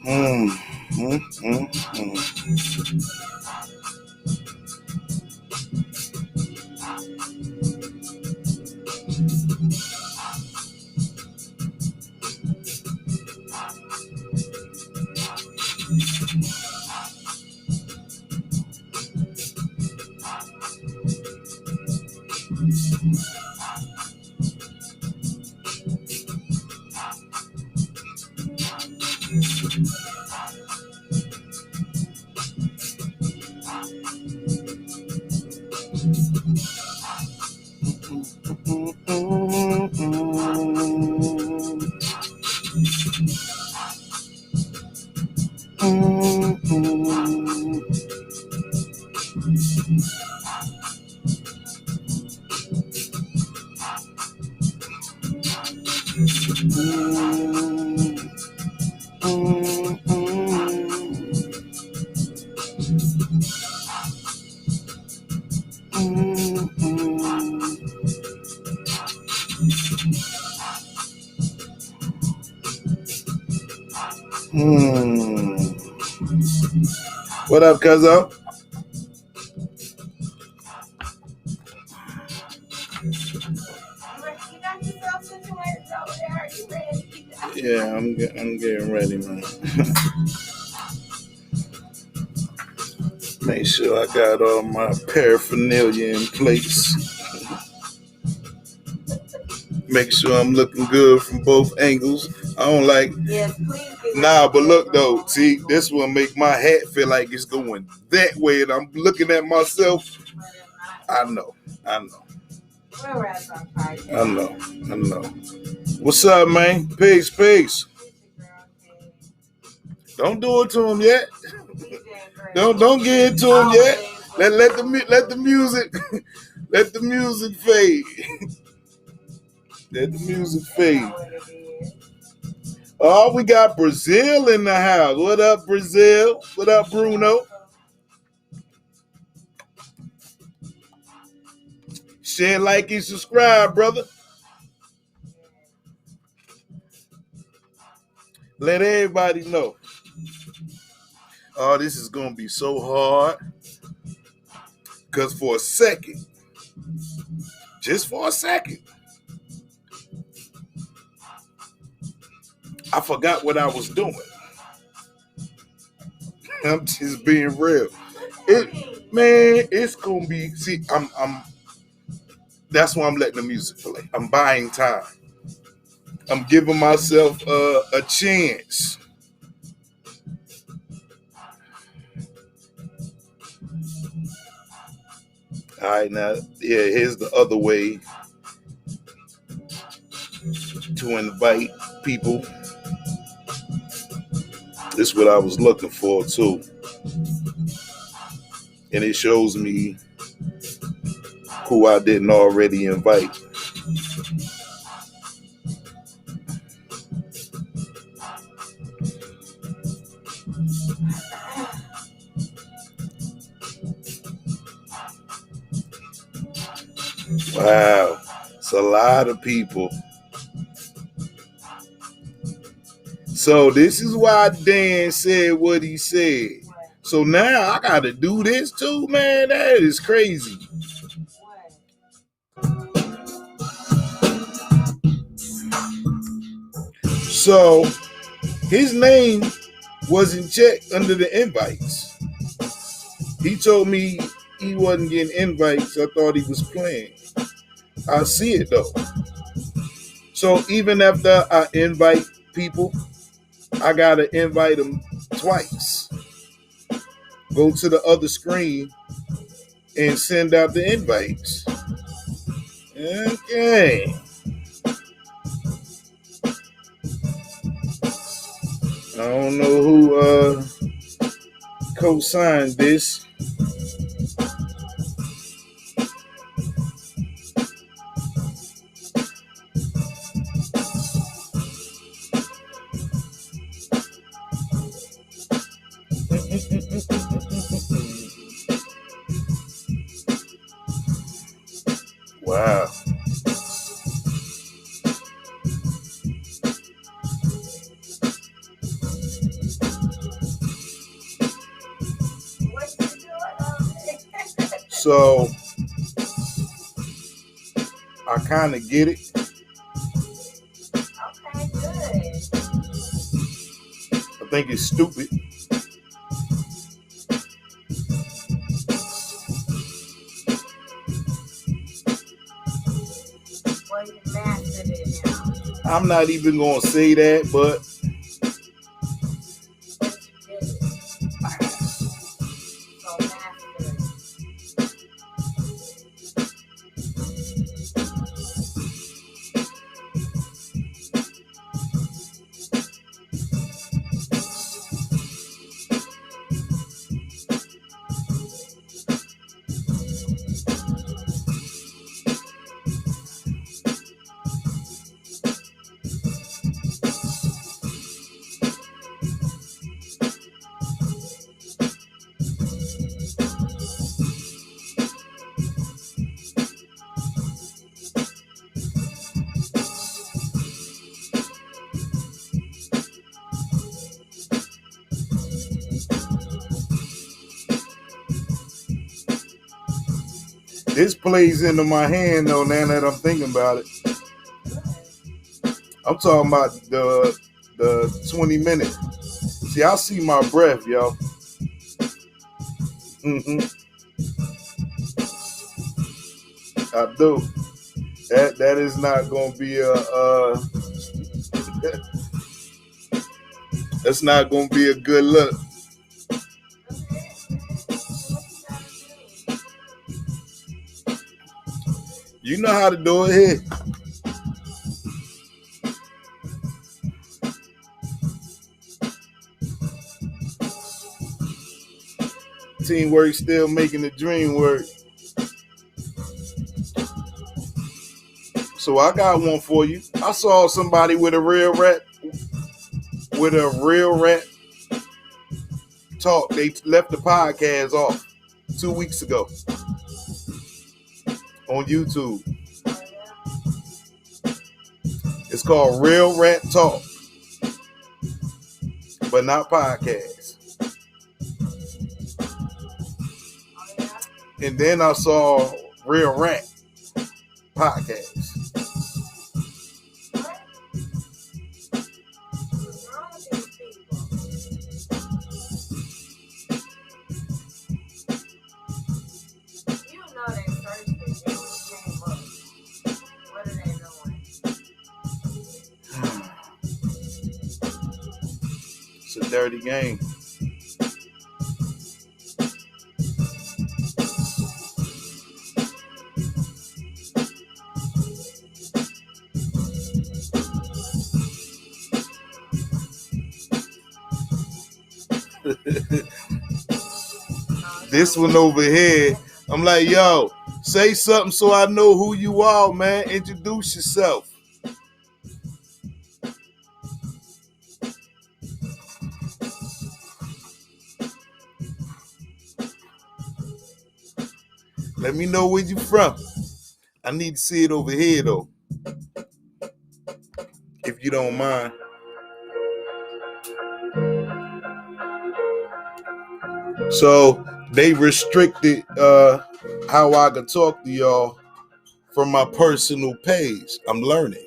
Mm, mm, mm, mm. What up, cuzzo? Yeah, I'm getting ready, man. Make sure I got all my paraphernalia in place. Make sure I'm looking good from both angles. I don't like. Yes, please. Nah, but look though, see, this will make my hat feel like it's going that way, and I'm looking at myself. I know. I know. What's up, man? Peace. Don't do it to him yet. Don't get into him yet. Let the music let the music fade. Let the music fade. Oh, we got Brazil in the house. What up, Brazil? What up, Bruno? Share, like, and subscribe, brother. Let everybody know. Oh, this is gonna be so hard. Because for a second, just for a second, I forgot what I was doing. I'm just being real. It's gonna be. See, I'm. That's why I'm letting the music play. I'm buying time. I'm giving myself a chance. All right, now, yeah, here's the other way to invite people. This is what I was looking for, too. And it shows me who I didn't already invite. Wow, it's a lot of people. So this is why Dan said what he said. So now I got to do this too, man. That is crazy. So his name wasn't checked under the invites. He told me he wasn't getting invites. I thought he was playing. I see it though. So even after I invite people, I gotta invite them twice. Go to the other screen and send out the invites. Okay. I don't know who co-signed this. Wow. So I kind of get it. Okay, good. I think it's stupid. Well, you mastered it now. I'm not even gonna say that, but But you did it. So master it. this plays into my hand though. Now that I'm thinking about it, Good. I'm talking about the 20 minute. See, I see my breath, yo. I do. That is not gonna be a. That's not gonna be a good look. You know how to do it here. Teamwork still making the dream work. So I got one for you. I saw somebody with a real rat talk. They left the podcast off 2 weeks ago on YouTube. It's called Real Rat Talk, but not podcast. And then I saw Real Rat podcast. It's a dirty game. This one over here, I'm like, yo, say something so I know who you are, man. Introduce yourself. Let me know where you from. I need to see it over here, though, if you don't mind. So they restricted how I could talk to y'all from my personal page. I'm learning.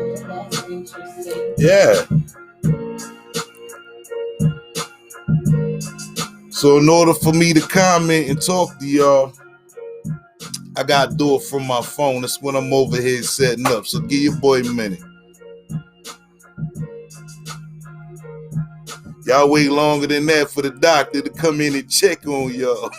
That's interesting. Yeah. So in order for me to comment and talk to y'all, I gotta do it from my phone. That's when I'm over here setting up. So give your boy a minute. Y'all wait longer than that for the doctor to come in and check on y'all.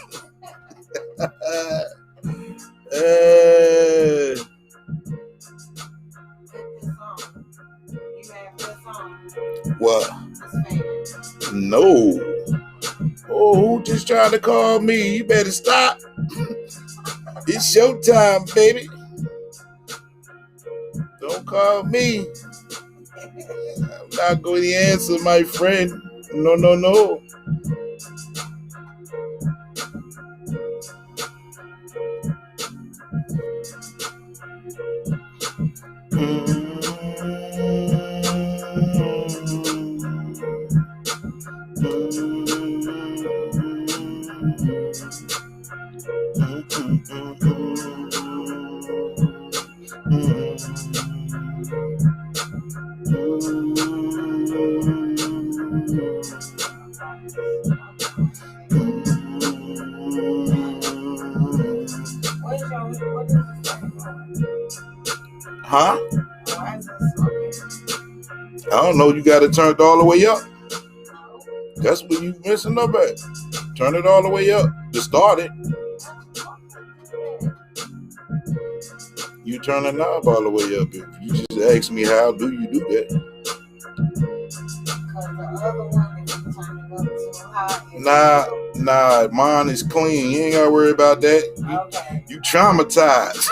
What? No. Oh, who just tried to call me? You better stop. It's showtime, baby. Don't call me. I'm not going to answer, my friend. No, no, no. Huh? Why is it smoking? I don't know. You got it turned all the way up. No. That's what you messing up at. Turn it all the way up to start it. You turn the knob all the way up. If you just ask me how do you do that? Because the other one, if you turn it up too high, Nah, mine is clean. You ain't gotta worry about that. okay. You traumatized.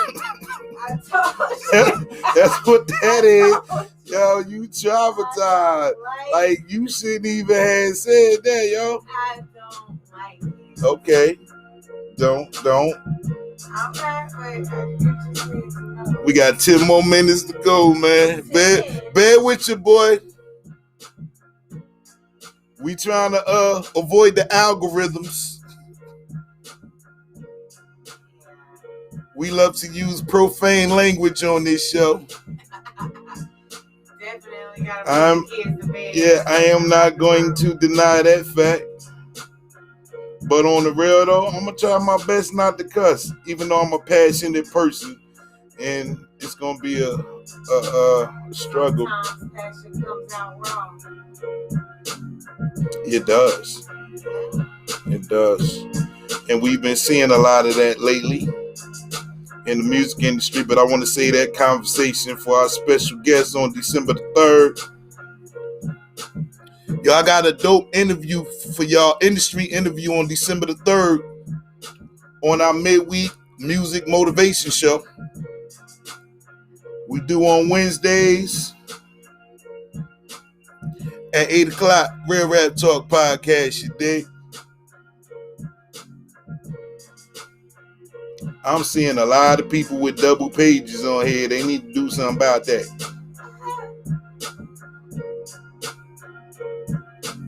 I told you. That's what that is. Yo, you traumatized. Like, Like you shouldn't even have said that, yo. I don't like it. Okay. Don't. I'm not, but you just need to know. We got 10 more minutes to go, man. Bear with you, boy. We trying to avoid the algorithms. We love to use profane language on this show. Definitely gotta put the kids to bed. Yeah, I am not going to deny that fact. But on the real though, I'm gonna try my best not to cuss, even though I'm a passionate person, and it's gonna be a struggle. Sometimes passion comes out wrong. It does. It does. And we've been seeing a lot of that lately in the music industry, but I want to say that conversation for our special guest on December the 3rd. Y'all got a dope interview for y'all, industry interview on December the 3rd on our midweek music motivation show. We do on Wednesdays at 8 o'clock, Real Rap Talk Podcast, you dig? I'm seeing a lot of people with double pages on here. They need to do something about that.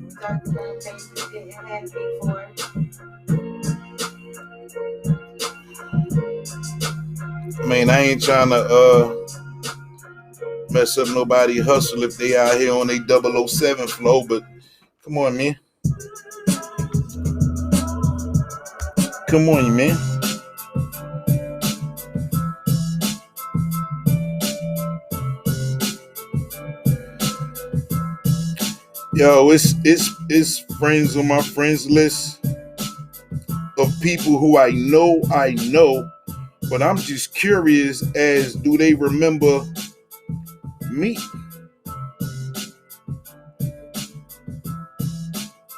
We talked about things we didn't have before. I mean, I ain't trying to mess up nobody hustle if they out here on a 007 flow, but come on, man. Come on, man. Yo, it's friends on my friends list of people who I know, but I'm just curious as do they remember me?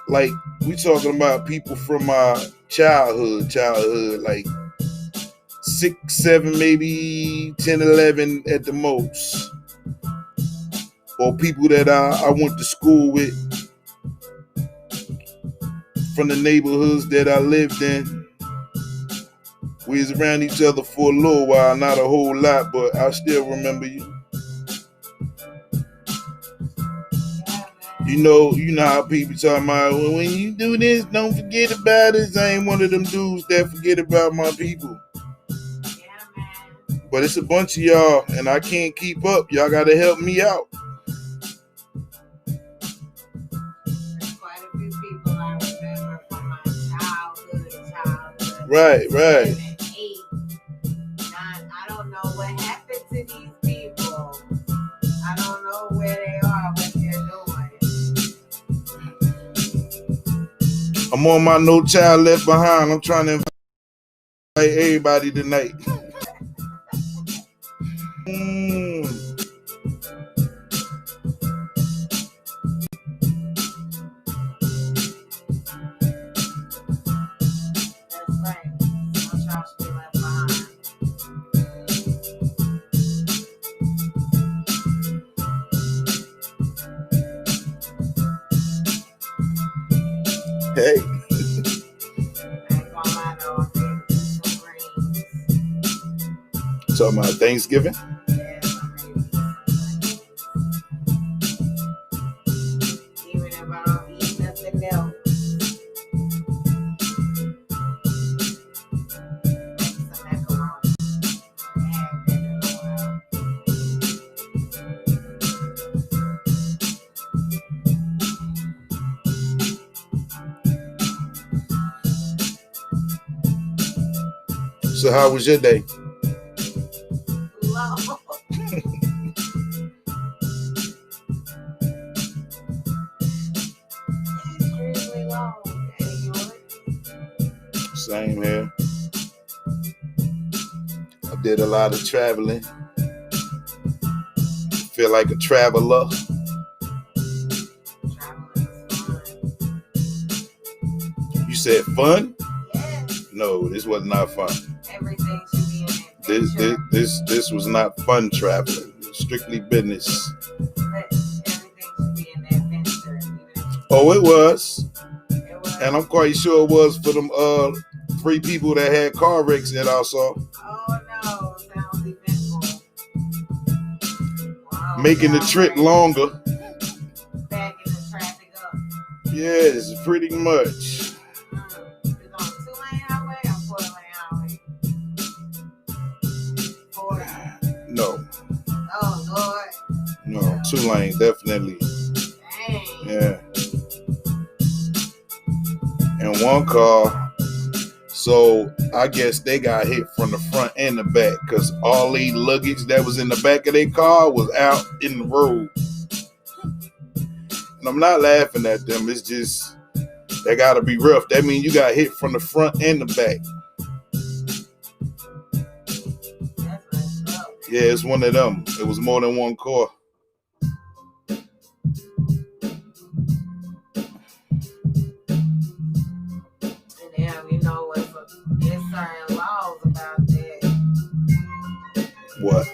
Like, we talking about people from my childhood, like 6, 7, maybe 10, 11 at the most. Or people that I went to school with from the neighborhoods that I lived in. We was around each other for a little while, not a whole lot, but I still remember you. You know how people talking about, well, when you do this, don't forget about it. I ain't one of them dudes that forget about my people. Yeah, man. But it's a bunch of y'all, and I can't keep up. Y'all gotta help me out. There's quite a few people I remember from my childhood. Right. 7, 8, 9. I don't know what happened to these people. I don't know where they are, what they're doing. I'm on my No Child Left Behind. I'm trying to invite everybody tonight. That's right. No child should be left behind. Hey. Ain't gonna lie though, I'm ready to do some greens. Talking about Thanksgiving. Yes, I'm ready to do some greens. Even if I don't eat nothing else. Some macaroni. I haven't had that in a while. So how was your day? long. Extremely long. And yours? Same here. I did a lot of traveling. Feel like a traveler. Traveling is fun. You said fun? Yes. No, this was not fun. Everything should be an adventure. This was not fun traveling. Strictly business. But everything should be an adventure. Oh, it was. It was. And I'm quite sure it was for them 3 people that had car wrecks that I saw. Oh no, sounds eventful. Wow, Making the trip longer. Backing the traffic up. Yes, pretty much. It's on a 2-lane highway or 4-lane highway? 4. No, Oh Lord. 2 lane, definitely. Dang. Yeah. And one car, so I guess they got hit from the front and the back because all the luggage that was in the back of their car was out in the road. And I'm not laughing at them. It's just, that gotta be rough. That means you got hit from the front and the back. That's messed up. Yeah, it's one of them. It was more than one car. And you know there's certain laws about that. What?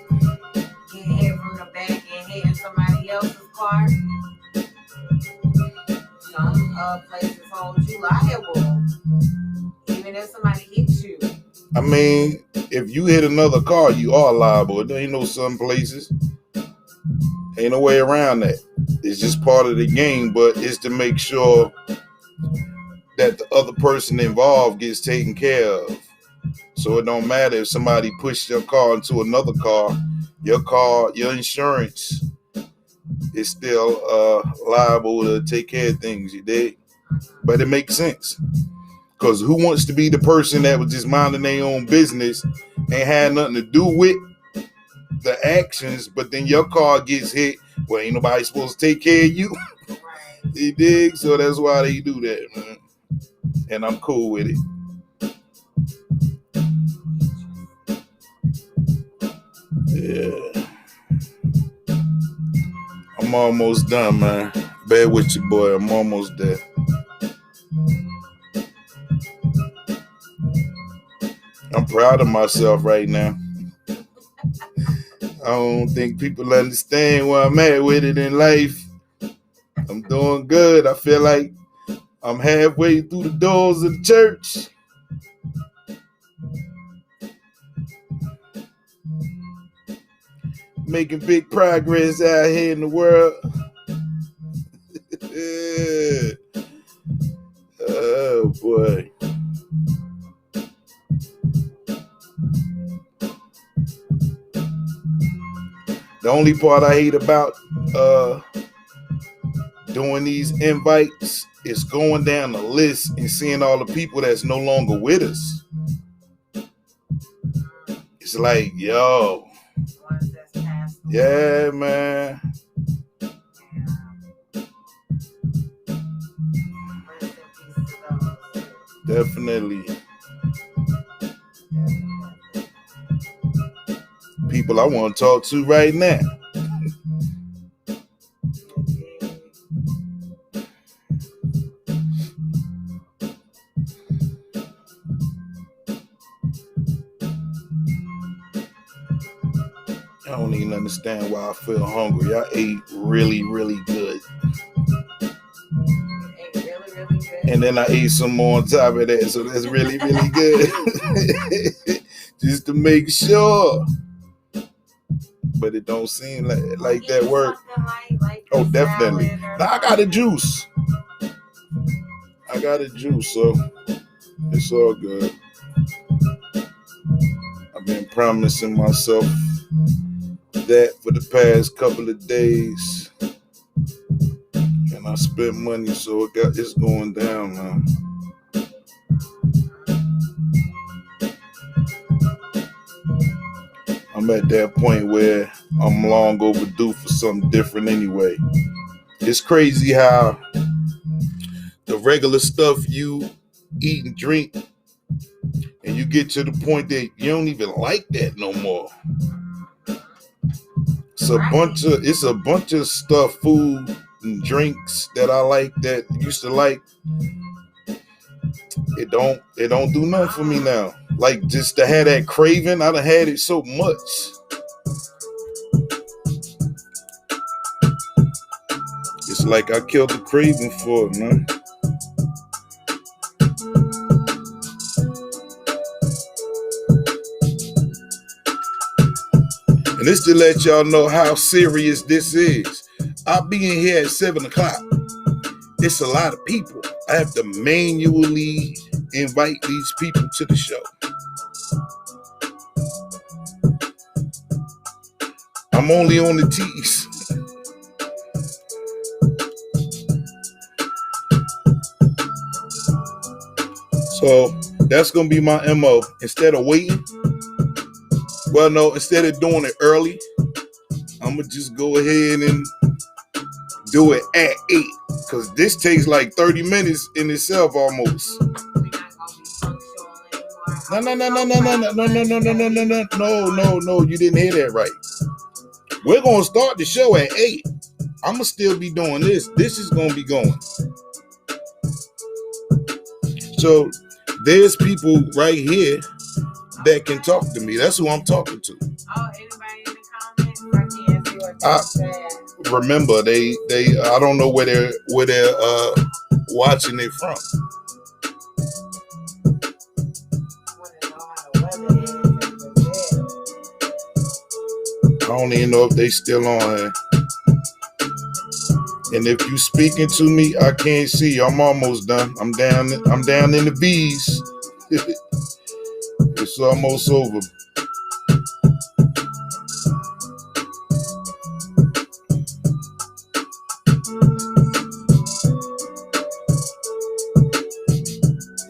Getting hit from the back and hitting somebody else's car. Some places hold you liable, even if somebody hits you. I mean, if you hit another car, you are liable. There ain't no some places. Ain't no way around that. It's just part of the game, but it's to make sure that the other person involved gets taken care of. So it don't matter if somebody pushed your car into another car, your insurance is still liable to take care of things, you dig? But it makes sense. Because who wants to be the person that was just minding their own business, ain't had nothing to do with the actions, but then your car gets hit? Well, ain't nobody supposed to take care of you. Right. You dig? So that's why they do that, man. And I'm cool with it. Yeah. I'm almost done, man. Bear with you, boy. I'm almost there. I'm proud of myself right now. I don't think people understand where I'm at with it in life. I'm doing good. I feel like I'm halfway through the doors of the church. Making big progress out here in the world. Oh boy. The only part I hate about doing these invites is going down the list and seeing all the people that's no longer with us. It's like, yo. Ones that's passed away. Yeah, man. Rest in peace to those. Definitely. People I want to talk to right now. I don't even understand why I feel hungry. I ate really, really good. Really good. And then I ate some more on top of that. So that's really, really good. Just to make sure. But it don't seem like that work. Like Oh, definitely. Now I got a juice. So it's all good. I've been promising myself that for the past couple of days. And I spent money, so it's going down now. I'm at that point where I'm long overdue for something different anyway. It's crazy how the regular stuff you eat and drink, and you get to the point that you don't even like that no more. It's a bunch of stuff, food and drinks that I like that used to like. It don't do nothing for me now. Like, just to have that craving, I done had it so much. It's like I killed the craving for it, man. And this to let y'all know how serious this is. I'll be in here at 7 o'clock. It's a lot of people. I have to manually invite these people to the show. I'm only on the T's. So that's going to be my MO. Instead of waiting, instead of doing it early, I'm going to just go ahead and do it at 8. Because this takes like 30 minutes in itself almost. No, you didn't hear that right. We're going to start the show at 8. I'm going to still be doing this. This is going to be going. So there's people right here that can talk to me. That's who I'm talking to. Oh, anybody in the comments? I can't see what they said. Remember, they I don't know where they're watching it from. I don't even know if they still on here. And if you speaking to me, I can't see you. I'm almost done. I'm down in the B's. It's almost over.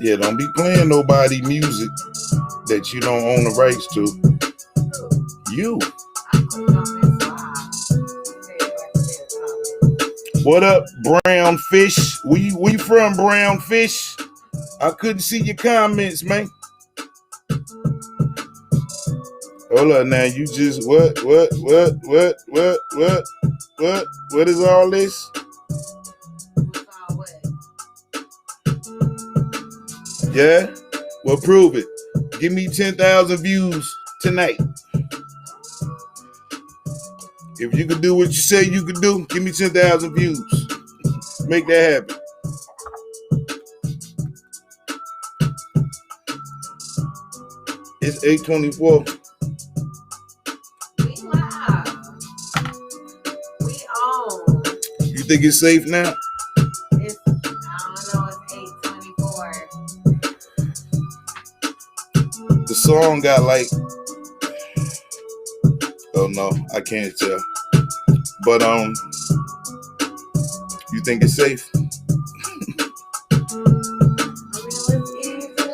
Yeah, don't be playing nobody music that you don't own the rights to. You. What up, Brown Fish? We from Brown Fish? I couldn't see your comments, man. Hold on now, you just what is all this? Yeah? Well, prove it. Give me 10,000 views tonight. If you can do what you say you can do, give me 10,000 views. Make that happen. It's 8:24. We live. We on. You think it's safe now? It's, I don't know, it's 8:24. The song got like, oh no, I can't tell. But you think it's safe? I mean, let's get into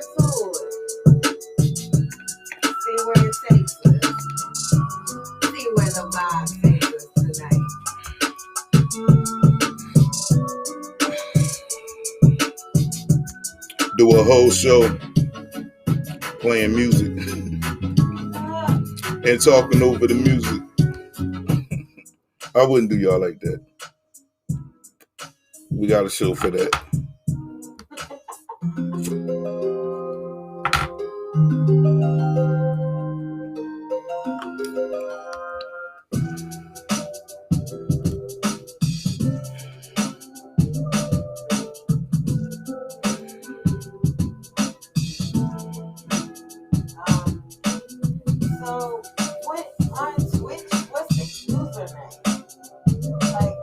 it. See where it takes us. See where the vibe takes us tonight. Do a whole show playing music and talking over the music. I wouldn't do y'all like that. We got a show for that. So, what on Twitch? What's the username? Like,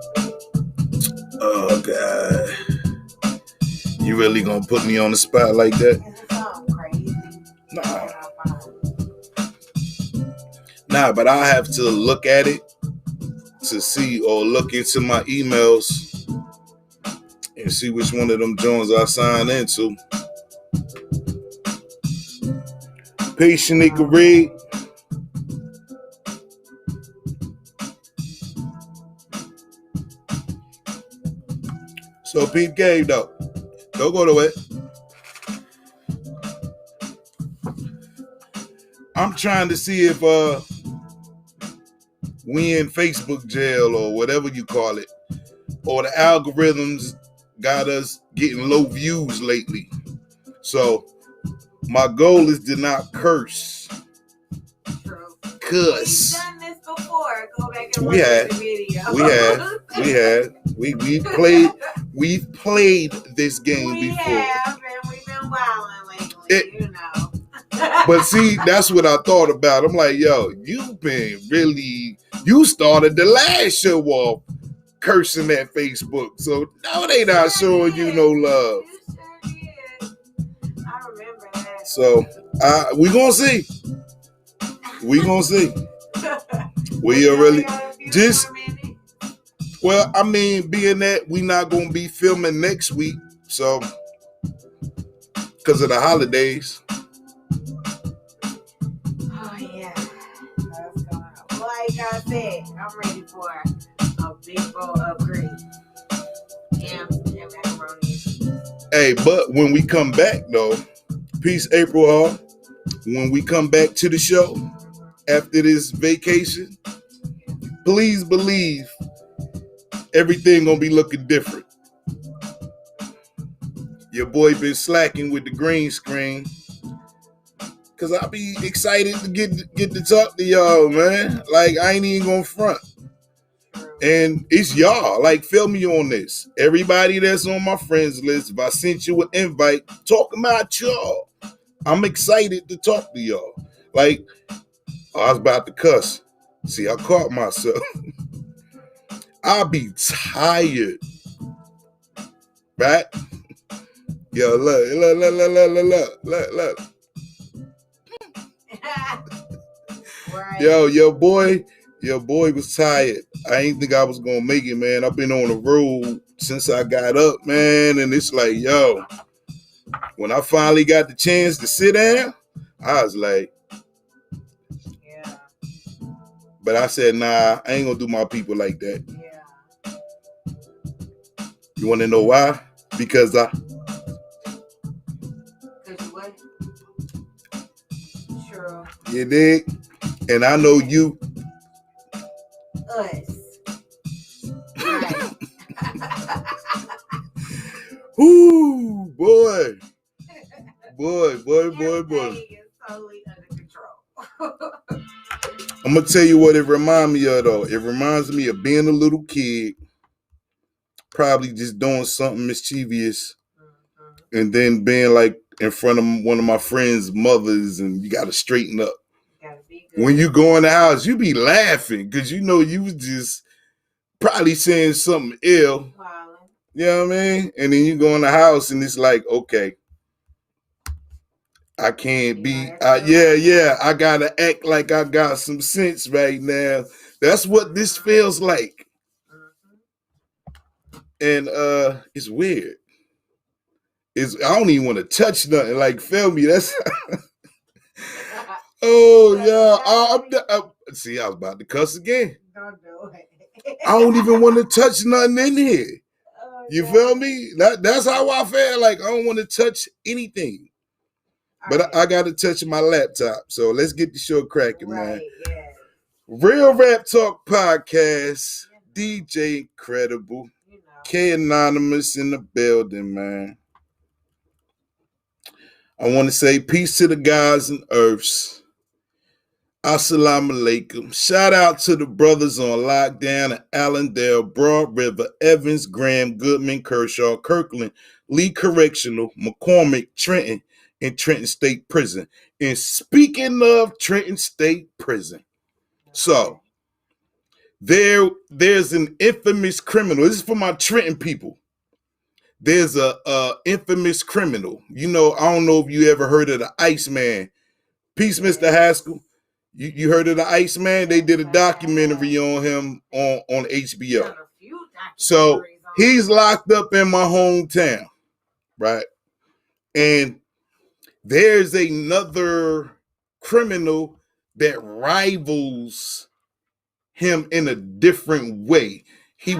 Oh God. You really gonna put me on the spot like that? is it something crazy? Nah, but I have to look at it to see, or look into my emails and see which one of them joints I signed into. Patient they can read. So peep game though. Don't go to it. I'm trying to see if we in Facebook jail or whatever you call it, or the algorithms got us getting low views lately. So my goal is to not curse. True. Cuss. We've done this before. Go back and We watch had. the video. We've played this game We before. have, and we've been wilding lately, you know. But see, that's what I thought about. I'm like, yo, you started the last show off cursing at Facebook. So now they not showing you no love. You sure did. I remember that. So we gonna see. We gonna see. We are really just, well, I mean, being that we not gonna be filming next week, so because of the holidays. Oh yeah, that's going on. Like I said, I'm ready for a big bowl upgrade. Yams and macaroni. Hey, but when we come back though, peace, April Hall. When we come back to the show after this vacation, please believe everything gonna be looking different. Your boy been slacking with the green screen, cause I be excited to get to talk to y'all, man. Like I ain't even gonna front. And it's y'all. Like, feel me on this. Everybody that's on my friends list, if I sent you an invite, talking about y'all. I'm excited to talk to y'all. Like, I was about to cuss. See, I caught myself. I'll be tired. Right? Yo, look. Right. Yo, your boy was tired. I ain't think I was gonna make it, man. I've been on the road since I got up, man. And it's like, yo, when I finally got the chance to sit down, I was like, Yeah. but I said, nah, I ain't gonna do my people like that. Yeah. You wanna know why? Because Cause you what? True. you dig? And I know you. Us. Right. Ooh, boy. Everything is totally under control. I'm gonna tell you what it reminds me of though. It reminds me of being a little kid, probably just doing something mischievous, and then being like in front of one of my friends' mothers, and you gotta straighten up. Gotta be good. When you go in the house, you be laughing because you know you was just probably saying something ill. Wildin'. You know what I mean? And then you go in the house and it's like, okay, I can't be, I gotta act like I got some sense right now. That's what this feels like. And it's weird. I don't even want to touch nothing. Like, feel me? That's oh yeah. See, I was about to cuss again. Don't do it. I don't even want to touch nothing in here. Oh, You God. feel me? That's how I feel. Like I don't want to touch anything. But All right. I got to touch my laptop. So let's get the show cracking, man. Right, yeah. Real Rap Talk Podcast. DJ Incredible. You know. K Anonymous in the building, man. I want to say peace to the guys and earths. Assalamu alaikum. Shout out to the brothers on lockdown at Allendale, Broad River, Evans, Graham, Goodman, Kershaw, Kirkland, Lee Correctional, McCormick, Trenton, and Trenton State Prison. And speaking of Trenton State Prison, so there's an infamous criminal. This is for my Trenton people. There's a infamous criminal. You know, I don't know if you ever heard of the Iceman. Peace, Mr. Haskell. You heard of the Iceman? They did a documentary on him on HBO. Done a few So documentaries on he's locked up in my hometown, right? And there's another criminal that rivals him in a different way. He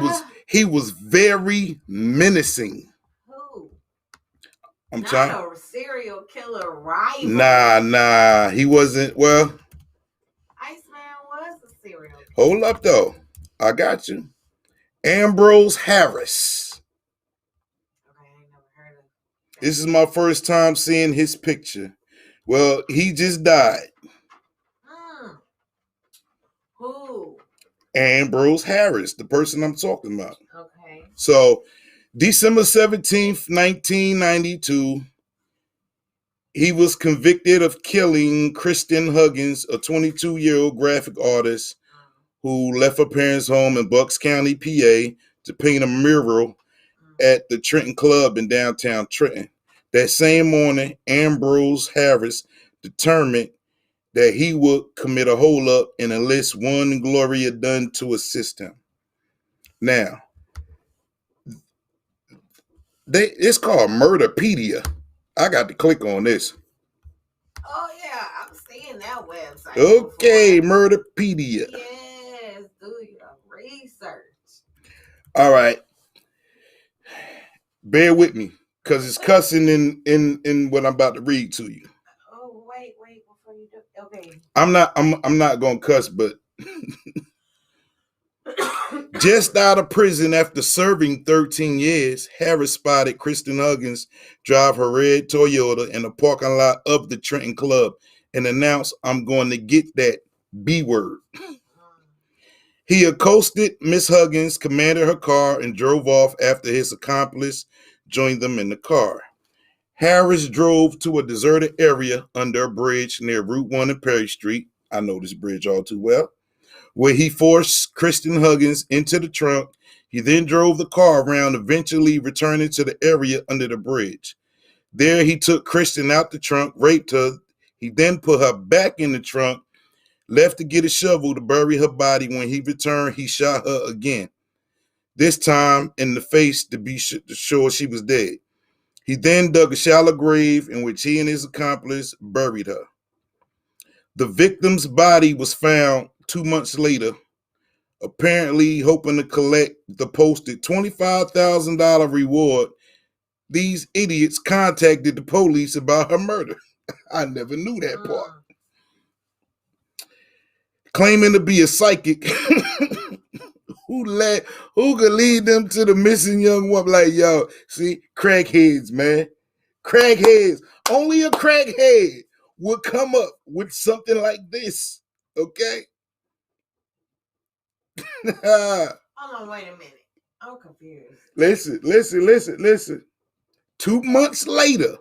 He was very menacing. Who? I'm Not trying. a serial killer rival. Nah. He wasn't. Well, Iceman was a serial killer. hold up though. I got you. Ambrose Harris. Okay, I ain't never heard of that. This is my first time seeing his picture. Well, he just died. Who? Ambrose Harris, the person I'm talking about. Okay. So, December 17th, 1992, he was convicted of killing Kristen Huggins, a 22-year-old graphic artist who left her parents' home in Bucks County, PA, to paint a mural at the Trenton Club in downtown Trenton. That same morning, Ambrose Harris determined that he would commit a holdup and enlist one Gloria Dunn to assist him. Now, it's called Murderpedia. I got to click on this. Oh yeah, I'm seeing that website. Okay, before. Murderpedia. Yes, do your research. All right. Bear with me, because it's cussing in what I'm about to read to you. Oh, wait, before you do. Okay. I'm not gonna cuss, but just out of prison after serving 13 years, Harris spotted Kristen Huggins drive her red Toyota in the parking lot of the Trenton Club and announced, "I'm going to get that B word." He accosted Miss Huggins, commanded her car, and drove off after his accomplice joined them in the car. Harris drove to a deserted area under a bridge near Route 1 and Perry Street. I know this bridge all too well. Where he forced Kristen Huggins into the trunk. He then drove the car around, eventually returning to the area under the bridge. There, he took Kristen out the trunk, raped her. He then put her back in the trunk, left to get a shovel to bury her body. When he returned, he shot her again, this time in the face to be sure she was dead. He then dug a shallow grave in which he and his accomplice buried her. The victim's body was found 2 months later, apparently hoping to collect the posted $25,000 reward. These idiots contacted the police about her murder. I never knew that part. Claiming to be a psychic who could lead them to the missing young woman. Like, yo, see, crackheads, man. Crackheads. Only a crackhead would come up with something like this. Okay? Hold on, wait a minute. I'm confused. Listen. 2 months later,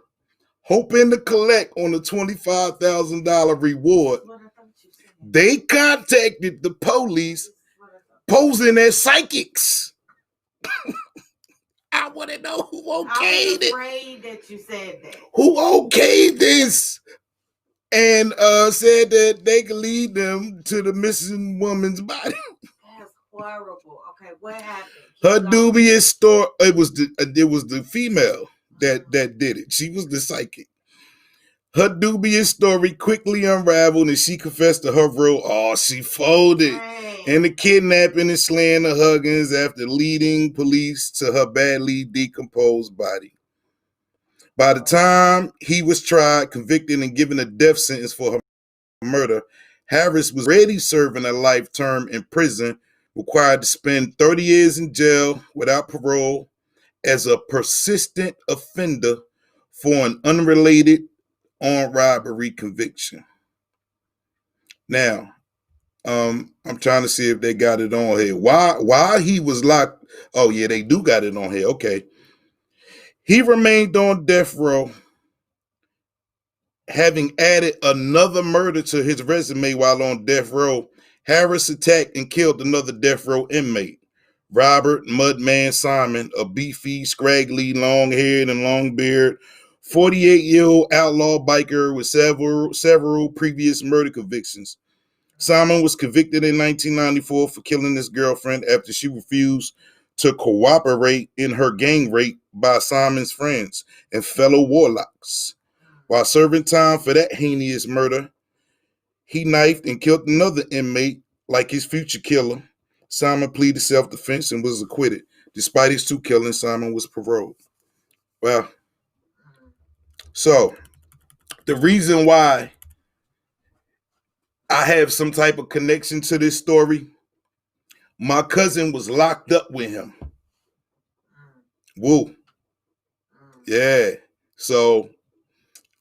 hoping to collect on the $25,000 reward, they contacted the police posing as psychics. I want to know who okayed it. I'm afraid that you said that. Who okayed this and said that they could lead them to the missing woman's body. That's horrible. Okay, what happened? Her dubious story. It was the female that did it. She was the psychic. Her dubious story quickly unraveled, and she confessed to her role. Oh, she folded. And the kidnapping and slaying of Huggins after leading police to her badly decomposed body. By the time he was tried, convicted, and given a death sentence for her murder, Harris was already serving a life term in prison, required to spend 30 years in jail without parole as a persistent offender for an unrelated armed robbery conviction. Now, I'm trying to see if they got it on here. Why he was locked? Oh yeah, they do got it on here. Okay. He remained on death row, having added another murder to his resume while on death row. Harris attacked and killed another death row inmate, Robert Mudman Simon, a beefy, scraggly, long-haired and long-bearded 48-year-old outlaw biker with several previous murder convictions. Simon was convicted in 1994 for killing his girlfriend after she refused to cooperate in her gang rape by Simon's friends and fellow warlocks. While serving time for that heinous murder, he knifed and killed another inmate like his future killer. Simon pleaded self-defense and was acquitted. Despite his 2 killings, Simon was paroled. Well, so the reason why I have some type of connection to this story, my cousin was locked up with him. Woo. Yeah. So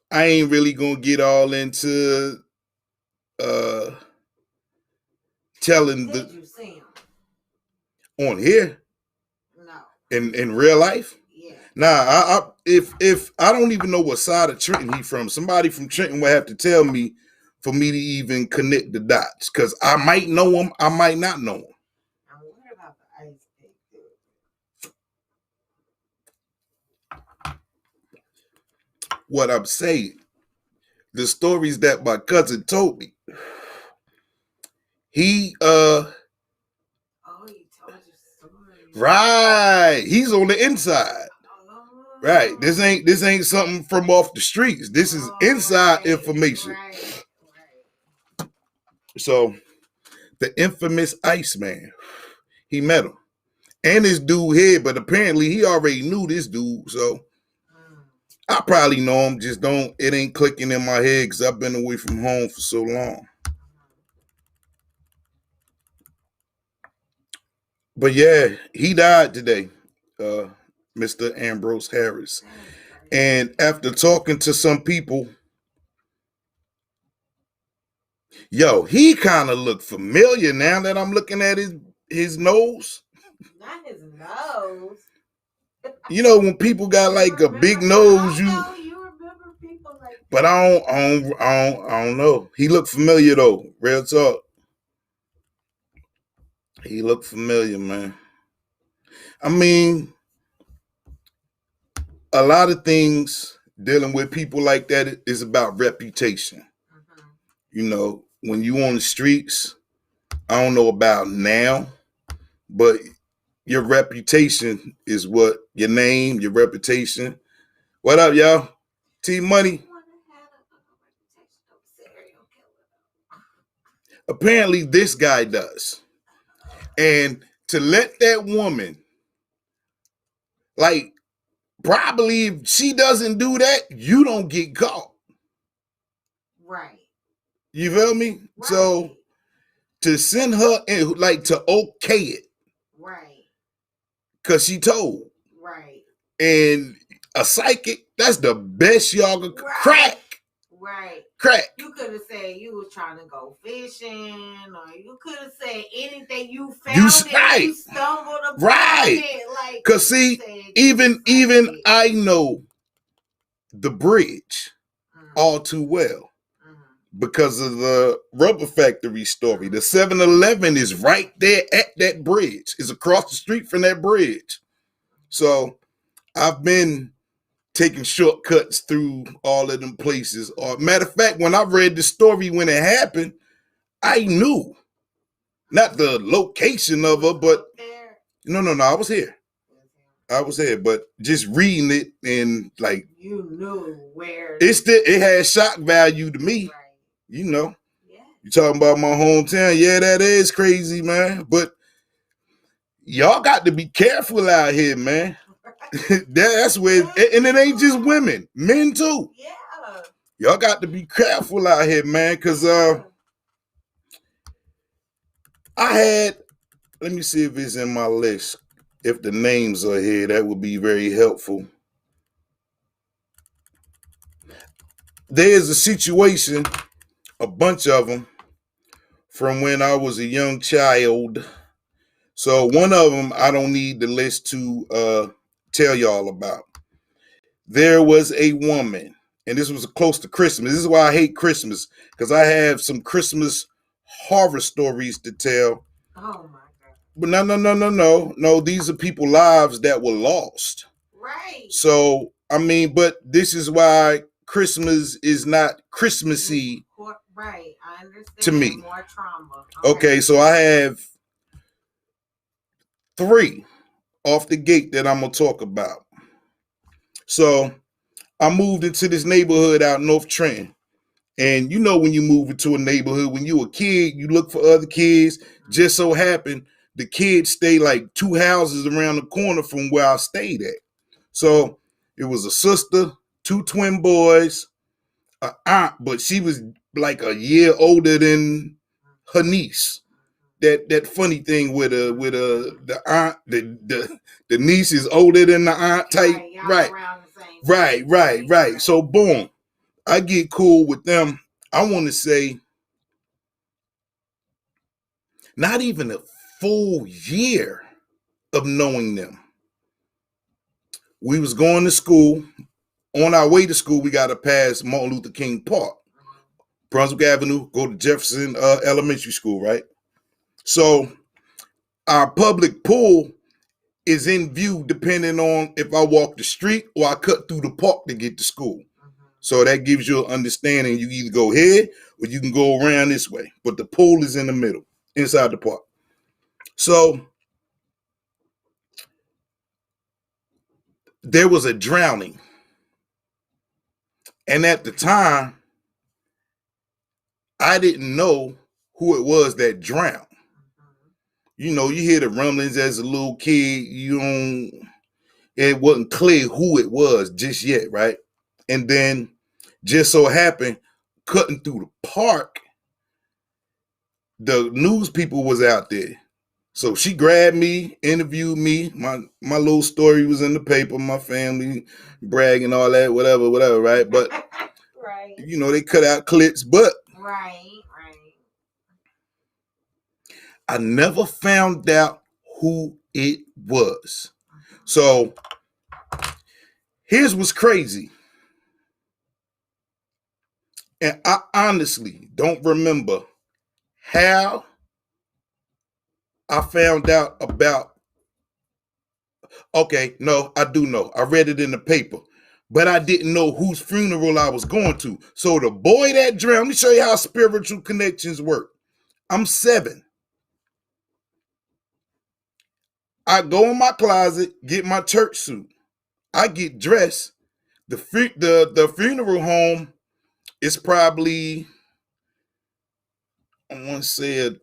I ain't really gonna get all into telling Did you see him? On here No. in real life. Yeah. Nah, if I don't even know what side of Trenton he from, somebody from Trenton would have to tell me for me to even connect the dots. Cause I might know him, I might not know him. And what about the ice pick, dude? What I'm saying, the stories that my cousin told me, he Oh, he told you stories. right, he's on the inside. Right. This ain't something from off the streets. This is inside information. Right. So the infamous Iceman, he met him. And this dude here, but apparently he already knew this dude. So I probably know him, just it ain't clicking in my head because I've been away from home for so long. But yeah, he died today, Mr. Ambrose Harris. And after talking to some people, yo, he kind of looked familiar now that I'm looking at his nose. Not his nose. You know, when people got like a big nose, you remember people like that. But I don't know. He looked familiar though. Real talk. He looked familiar, man. I mean, a lot of things dealing with people like that is about reputation. You know, when you on the streets, I don't know about now, but your reputation is what your name, your reputation. What up, y'all? T Money. Apparently, this guy does. And to let that woman, like, probably if she doesn't do that, you don't get caught. Right. You feel me? Right. So to send her in, like, to okay it. Right. Because she told. Right. And a psychic, that's the best y'all could crack. Right. Crack. You could have said you was trying to go fishing, or you could have said anything you found. You stumbled upon it. Like, cause see, even I know the bridge all too well because of the rubber factory story. The 7-Eleven is right there at that bridge. It's across the street from that bridge. So I've been taking shortcuts through all of them places. Or matter of fact, when I read the story when it happened, I knew not the location of her, but no, I was here. But just reading it and like you knew where it had shock value to me. Right. You know, you talking about my hometown? Yeah, that is crazy, man. But y'all got to be careful out here, man. That's where, and it ain't just women, men too. Yeah. Y'all got to be careful out here, man, because let me see if it's in my list. If the names are here, that would be very helpful. There's a situation, a bunch of them, from when I was a young child. So one of them I don't need the list to tell y'all about. There was a woman, and this was close to Christmas. This is why I hate Christmas, because I have some Christmas horror stories to tell. Oh my God. But no. These are people's lives that were lost. Right. So, I mean, but this is why Christmas is not Christmassy. Right. I understand. To me. More trauma. Okay, so I have 3 off the gate that I'm going to talk about. So I moved into this neighborhood out in North Trenton. And you know when you move into a neighborhood, when you're a kid, you look for other kids. Just so happened the kids stay like 2 houses around the corner from where I stayed at. So it was a sister, 2 twin boys, an aunt, but she was like a year older than her niece. That funny thing with the aunt, the niece is older than the aunt type. Right. Right. So boom, I get cool with them. I want to say not even a full year of knowing them. We was going to school. On our way to school, we got to pass Martin Luther King Park, Brunswick Avenue, go to Jefferson Elementary School, right? So our public pool is in view depending on if I walk the street or I cut through the park to get to school. So that gives you an understanding. You either go here or you can go around this way. But the pool is in the middle, inside the park. So there was a drowning. And at the time, I didn't know who it was that drowned. You know, you hear the rumblings as a little kid. It wasn't clear who it was just yet, right? And then just so happened, cutting through the park, the news people was out there. So she grabbed me, interviewed me. My little story was in the paper, my family bragging, all that, whatever, right? But right. You know, they cut out clips, but right. I never found out who it was. So here's what's crazy. And I honestly don't remember how I found out about. Okay, no, I do know. I read it in the paper, but I didn't know whose funeral I was going to. So the boy that drowned, let me show you how spiritual connections work. I'm 7. I go in my closet, get my church suit. I get dressed. The funeral home is probably, I want to say a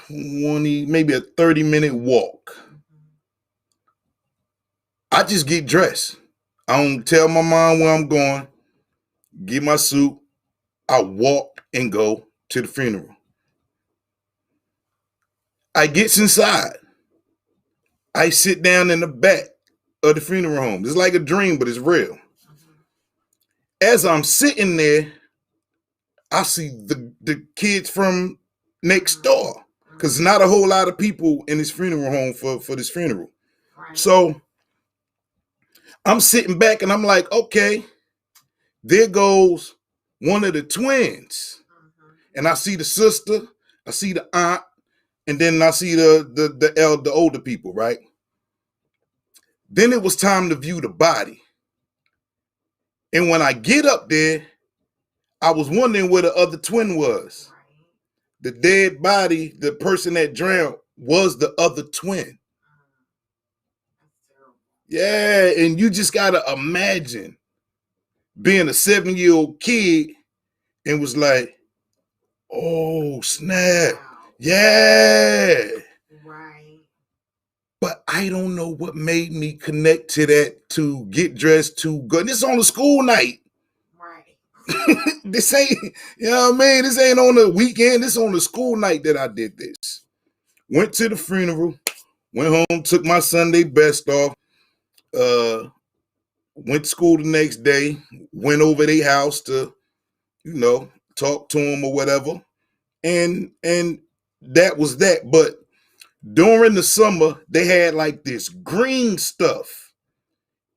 20, maybe a 30-minute walk. I just get dressed. I don't tell my mom where I'm going. Get my suit. I walk and go to the funeral. I gets inside. I sit down in the back of the funeral home. It's like a dream, but it's real. As I'm sitting there, I see the kids from next door, because not a whole lot of people in this funeral home for this funeral. Right. So I'm sitting back and I'm like, okay, there goes one of the twins. And I see the sister, I see the aunt, and then I see the older people, right? Then it was time to view the body. And when I get up there, I was wondering where the other twin was. The dead body, the person that drowned, was the other twin. Yeah, and you just gotta imagine being a 7-year-old kid and was like, oh, snap. Yeah. Right. But I don't know what made me connect to that, to get dressed, to go. This on a school night. Right. This ain't, you know what I mean? This ain't on the weekend. This on the school night that I did this. Went to the funeral, went home, took my Sunday best off, went to school the next day, went over their house to, you know, talk to them or whatever. And that was that. But during the summer, they had like this green stuff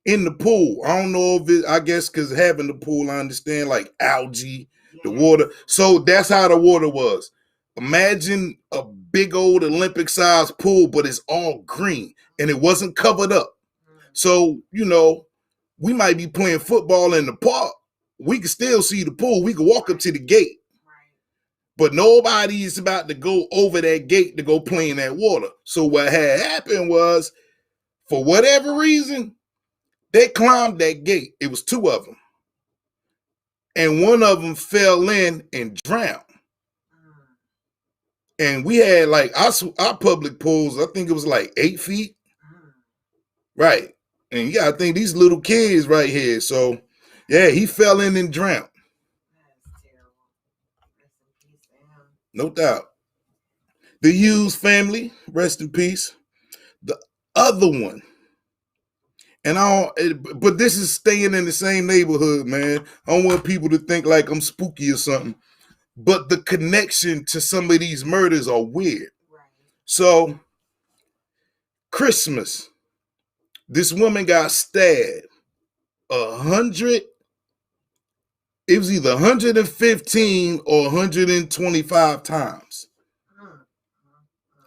in the pool. I don't know if it, I guess because having the pool, I understand, like algae, the water. So that's how the water was. Imagine a big old Olympic-sized pool, but it's all green and it wasn't covered up. So, you know, we might be playing football in the park. We can still see the pool. We can walk up to the gate. But nobody is about to go over that gate to go play in that water. So what had happened was, for whatever reason, they climbed that gate. It was 2 of them. And one of them fell in and drowned. And we had like our public pools, I think it was like 8 feet. Right. And you gotta think these little kids right here. So yeah, he fell in and drowned. That's terrible. Rest in peace to him. No doubt. The Hughes family, rest in peace. The other one, and but this is staying in the same neighborhood, man. I don't want people to think like I'm spooky or something. But the connection to some of these murders are weird. Right. So, Christmas, this woman got stabbed 100. It was either 115 or 125 times.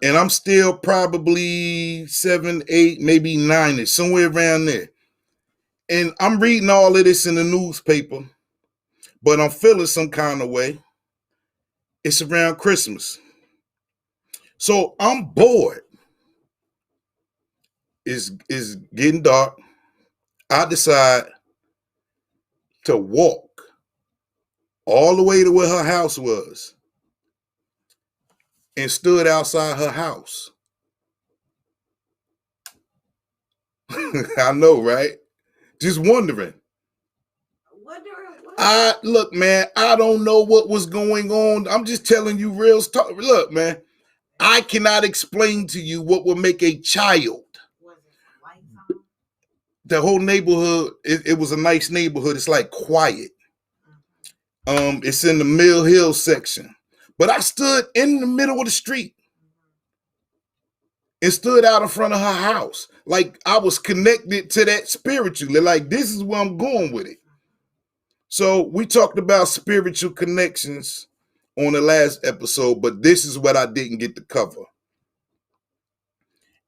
And I'm still probably 7, 8, maybe 9, somewhere around there. And I'm reading all of this in the newspaper, but I'm feeling some kind of way. It's around Christmas. So I'm bored. It's getting dark. I decide to walk all the way to where her house was and stood outside her house. I know, right? Just wondering. Look, man, I don't know what was going on. I'm just telling you real stuff. Look, man, I cannot explain to you what would make a child. Was it lights on? The whole neighborhood, it was a nice neighborhood. It's like quiet. It's in the Mill Hill section. But I stood in the middle of the street and stood out in front of her house. Like I was connected to that spiritually. Like this is where I'm going with it. So we talked about spiritual connections on the last episode, but this is what I didn't get to cover.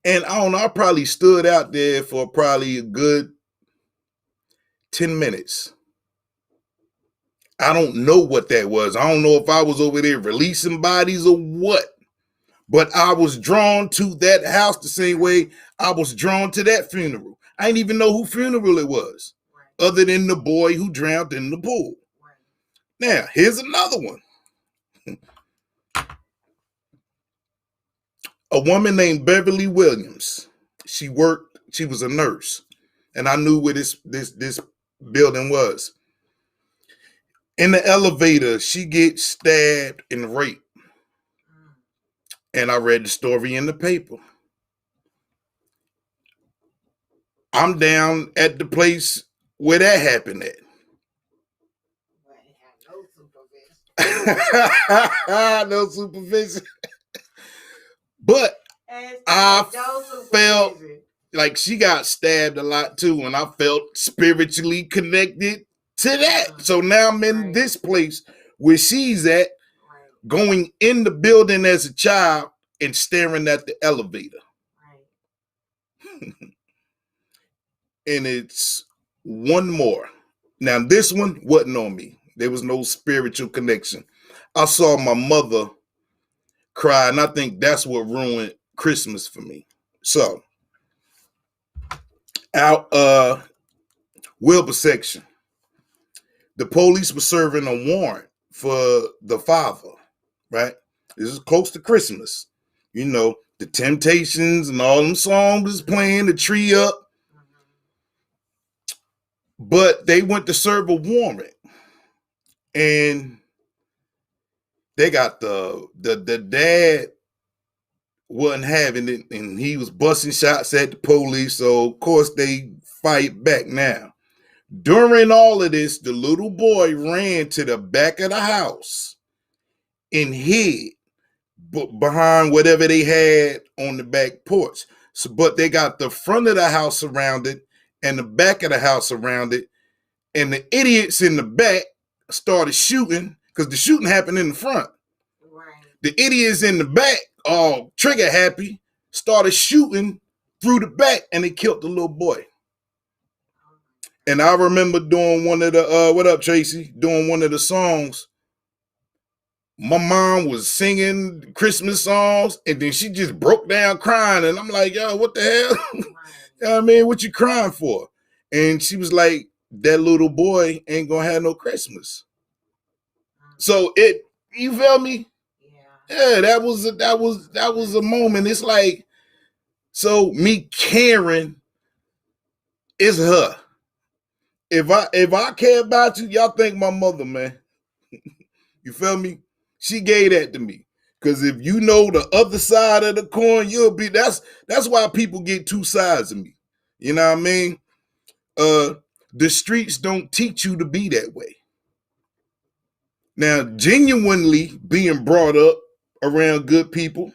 And I don't know, I probably stood out there for probably a good 10 minutes. I don't know what that was. I don't know if I was over there releasing bodies or what, but I was drawn to that house the same way I was drawn to that funeral. I didn't even know who funeral it was, other than the boy who drowned in the pool. Now, here's another one. A woman named Beverly Williams. She was a nurse, and I knew where this building was. In the elevator, she gets stabbed and raped. And I read the story in the paper. I'm down at the place where that happened at. No supervision. But I felt like she got stabbed a lot too, and I felt spiritually connected to that. So now I'm in this place where she's at, going in the building as a child and staring at the elevator. And it's one more. Now, this one wasn't on me. There was no spiritual connection. I saw my mother cry, and I think that's what ruined Christmas for me. So, out Wilbur section, the police were serving a warrant for the father, right? This is close to Christmas. You know, the Temptations and all them songs is playing, the tree up. But they went to serve a warrant, and they got the dad wasn't having it, and he was busting shots at the police. So of course they fight back. Now, during all of this, the little boy ran to the back of the house and hid behind whatever they had on the back porch. So, but they got the front of the house surrounded and the back of the house surrounded, and the idiots in the back started shooting because the shooting happened in the front. The idiots in the back, all trigger happy, started shooting through the back, and they killed the little boy. And I remember doing one of the what up, Tracy? Doing one of the songs. My mom was singing Christmas songs, and then she just broke down crying, and I'm like, yo, what the hell? You know what I mean? What you crying for? And she was like, that little boy ain't gonna have no Christmas. So you feel me? Yeah. Yeah, that was a moment. It's like, so me caring is her. If I care about you, y'all thank my mother, man. You feel me? She gave that to me. Cause if you know the other side of the coin, you'll be that's why people get two sides of me. You know what I mean? The streets don't teach you to be that way. Now, genuinely being brought up around good people,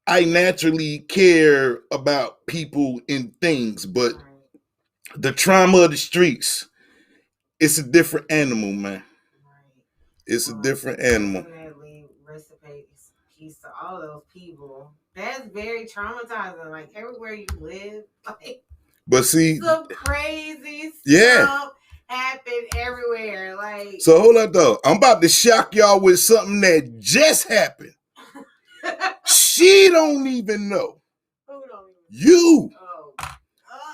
I naturally care about people and things, but Right. the trauma of the streets, it's a different animal, man. Right. It's a Well, different animal. definitely reciprocate peace to all those people. That's very traumatizing. Like everywhere you live, like But see, some crazy yeah. stuff happen everywhere. Like So hold up though. I'm about to shock y'all with something that just happened. She don't even know. who don't even You. oh.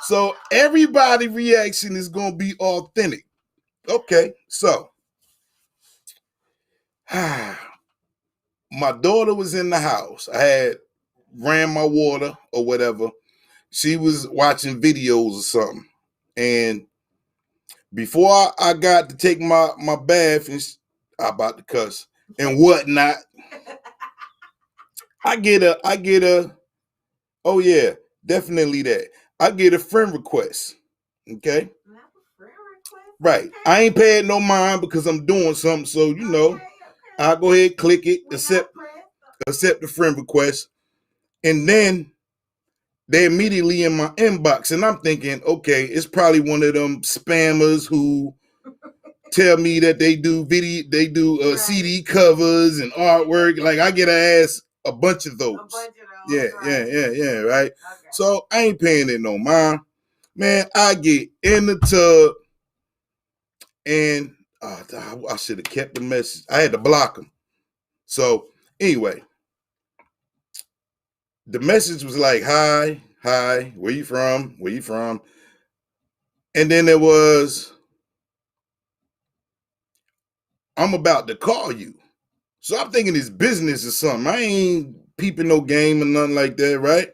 So everybody reaction is gonna be authentic. Okay, so my daughter was in the house. I had ran my water or whatever. She was watching videos or something. And before I got to take my bath and I about to cuss and whatnot, I get a oh yeah, definitely that. I get a friend request. Okay. Not a friend request. Right. Okay. I ain't paying no mind because I'm doing something. So, you know, Okay. I'll go ahead, click it, We're accept not pressed. the friend request. And then they immediately in my inbox. And I'm thinking, okay, it's probably one of them spammers who tell me that they do Right. CD covers and artwork. Like I get to ask a bunch of those. A bunch of those. Yeah, Right. right. Okay. So I ain't paying it no mind. Man, I get in the tub and I should have kept the message. I had to block them. So anyway, the message was like, hi, where you from? Where you from? And then there was, I'm about to call you. So I'm thinking it's business or something. I ain't peeping no game or nothing like that, right?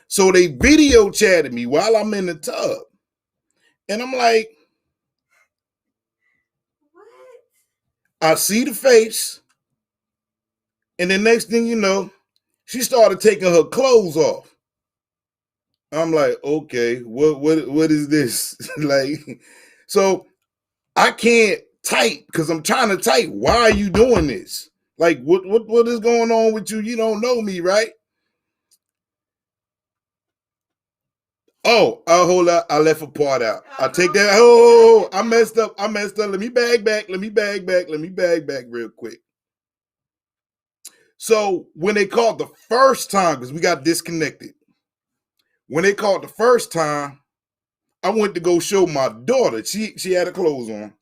So they video chatted me while I'm in the tub. And I'm like, What? I see the face. And the next thing you know, she started taking her clothes off. I'm like, okay, what is this? Like, so I can't type because I'm trying to type. Why are you doing this? Like, what is going on with you? You don't know me, right? Oh, hold up. I left a part out. I take that. Oh, I messed up. Let me bag back real quick. So when they called the first time, because we got disconnected. When they called the first time, I went to go show my daughter. She had her clothes on.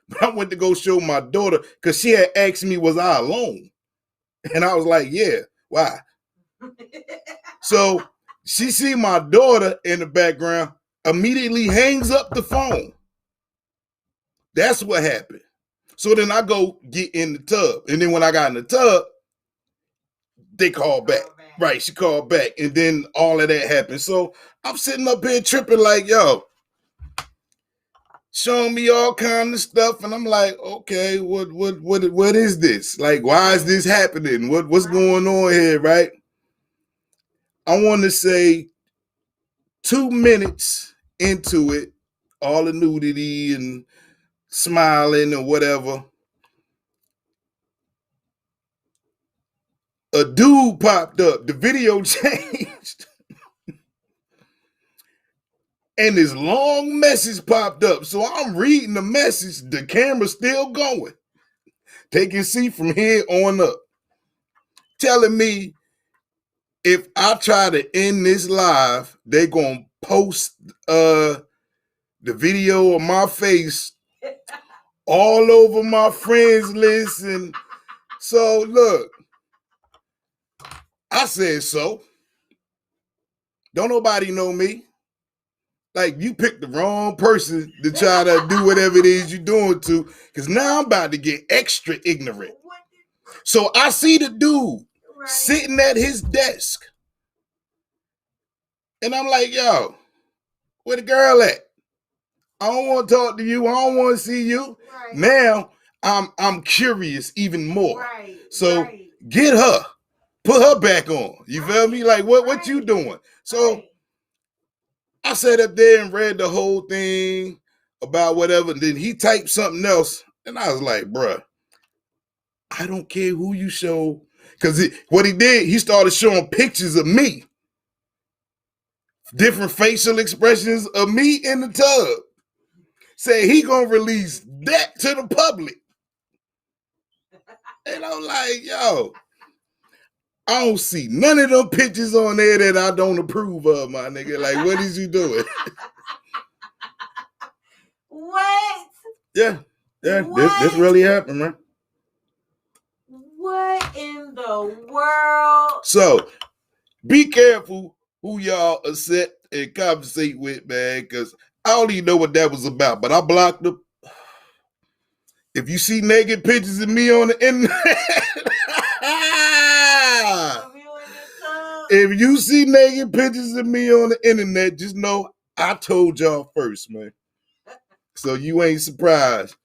But I went to go show my daughter because she had asked me, was I alone? And I was like, yeah. Why? So she see my daughter in the background, immediately hangs up the phone. That's what happened. So then I go get in the tub. And then when I got in the tub, they called back. Right, she called back. And then all of that happened. So I'm sitting up here tripping like, yo, showing me all kind of stuff. And I'm like, okay, what is this? Like, why is this happening? What's going on here, right? I want to say 2 minutes into it, all the nudity and smiling or whatever, a dude popped up. The video changed. And this long message popped up. So I'm reading the message. The camera's still going. Taking C from here on up. Telling me if I try to end this live, they're going to post the video of my face all over my friends list. And so, look, I said so. Don't nobody know me. Like, you picked the wrong person to try to do whatever it is you're doing to, because now I'm about to get extra ignorant. What So I see the dude Right. sitting at his desk. And I'm like, yo, where the girl at? I don't want to talk to you. I don't want to see you. Right. Now I'm curious even more. Right. So right. get her. Put her back on. You feel Right. me? Like what Right. you doing? So Right. I sat up there and read the whole thing about whatever. And then he typed something else. And I was like, bruh, I don't care who you show. Because what he did, he started showing pictures of me. Different facial expressions of me in the tub. Say he gonna release that to the public. And I'm like, yo, I don't see none of them pictures on there that I don't approve of, my nigga. Like, what is you doing? What? Yeah, this really happened, man. What in the world? So, be careful who y'all accept and conversate with, man, because I don't even know what that was about, but I blocked them. If you see naked pictures of me on the internet, if you see naked pictures of me on the internet, just know I told y'all first, man. So you ain't surprised.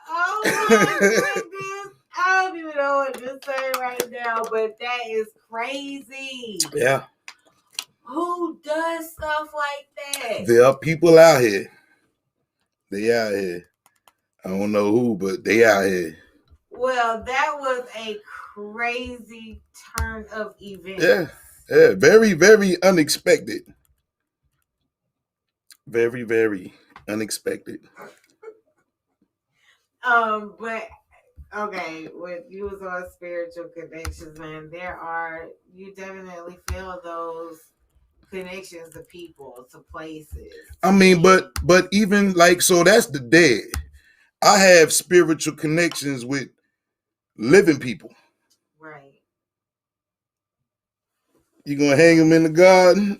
Oh my goodness. I don't even know what to say right now, but that is crazy. Yeah. Who does stuff like that? There are people out here. They out here. I don't know who, but they out here. Well, that was a crazy turn of events. Yeah. Very, very unexpected. Very, very unexpected. But okay, when you was on spiritual connections, man, you definitely feel those connections to people, to places. I mean, but even like, so that's the dead. I have spiritual connections with living people. Right. You gonna hang them in the garden?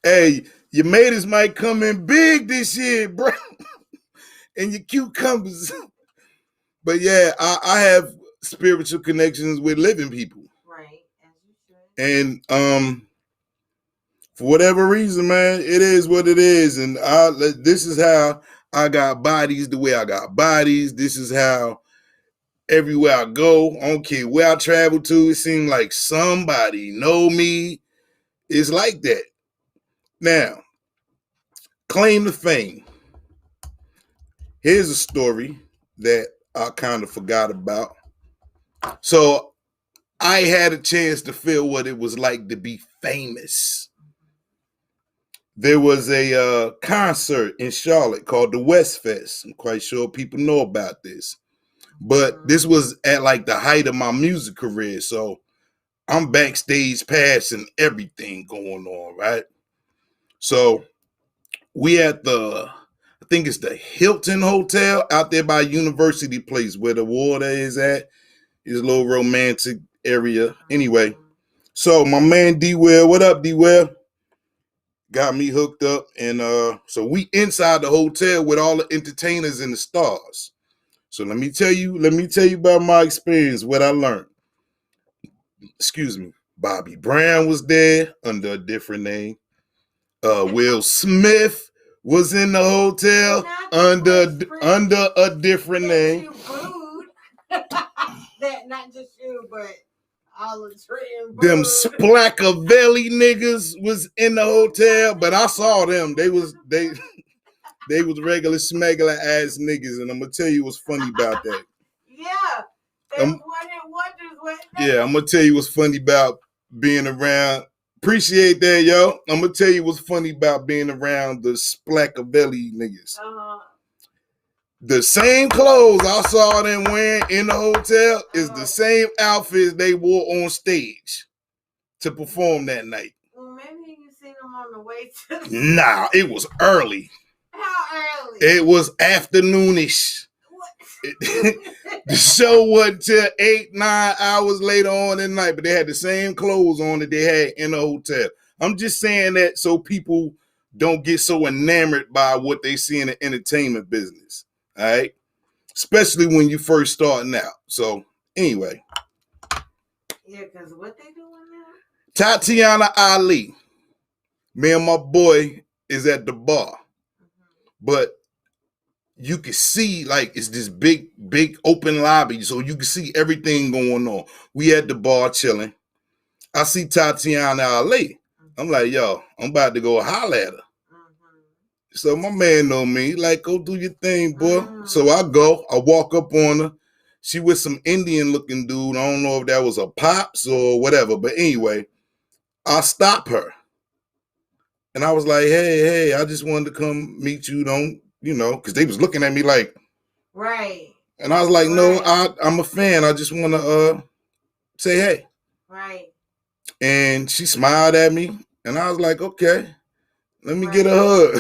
Hey, your maters might come in big this year, bro. And your cucumbers. But yeah, I have spiritual connections with living people. Right. As you should. And for whatever reason, man, it is what it is. And this is how I got bodies the way I got bodies. This is how everywhere I go, I don't care where I travel to, it seems like somebody know me. It's like that. Now, claim to fame. Here's a story that I kind of forgot about. So I had a chance to feel what it was like to be famous. There was a concert in Charlotte called the West Fest. I'm quite sure people know about this. But this was at like the height of my music career. So I'm backstage pass and everything going on, right? So we at I think it's the Hilton Hotel out there by University Place where the water is at. It's a little romantic area. Anyway, so my man D-Well, what up, D-Well? Got me hooked up. And so we inside the hotel with all the entertainers and the stars. So let me tell you about my experience, what I learned. Excuse me. Bobby Brown was there under a different name. Will Smith was in the hotel under a different name. That not just you, but all the trends. Them Splackavelli niggas was in the hotel, but I saw them. They was regular smuggler ass niggas, and I'm gonna tell you what's funny about that. Yeah, yeah, I'm gonna tell you what's funny about being around. Appreciate that, yo. I'm gonna tell you what's funny about being around the Splackavelli niggas. The same clothes I saw them wearing in the hotel is the same outfits they wore on stage to perform that night. Well, maybe you seen them on the way to the Nah, it was early. How early? It was afternoonish. The show wasn't till 8-9 hours later on in the night, but they had the same clothes on that they had in the hotel. I'm just saying that so people don't get so enamored by what they see in the entertainment business. All right, especially when you first starting out. So Anyway. Yeah, because what they doing now? Tatiana Ali. Me and my boy is at the bar. But you can see, like, it's this big open lobby, so you can see everything going on. We at the bar chilling. I see Tatiana Ali. I'm like, yo, I'm about to go holler at her. So my man know me, like, go do your thing, boy. So I go, I walk up on her. She with some Indian looking dude. I don't know if that was a pops or whatever, but anyway, I stop her. And I was like, hey, I just wanted to come meet you, because they was looking at me like, right. And I was like, no, I'm a fan. I just want to say hey. Right. And she smiled at me, and I was like, okay, let me get a hug.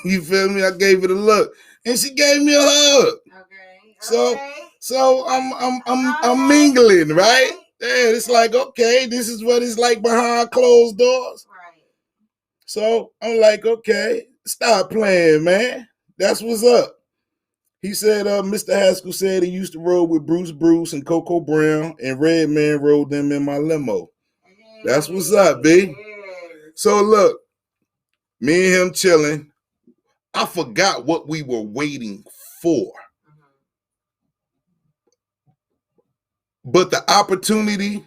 You feel me? I gave it a look, and she gave me a hug. Okay. So I'm mingling, right? Yeah, it's like, okay, this is what it's like behind closed doors. Right. So I'm like, okay, stop playing, man. That's what's up. He said, Mr. Haskell said he used to roll with Bruce and Coco Brown, and Redman rode them in my limo. That's what's up, B. So look, me and him chilling. I forgot what we were waiting for. But the opportunity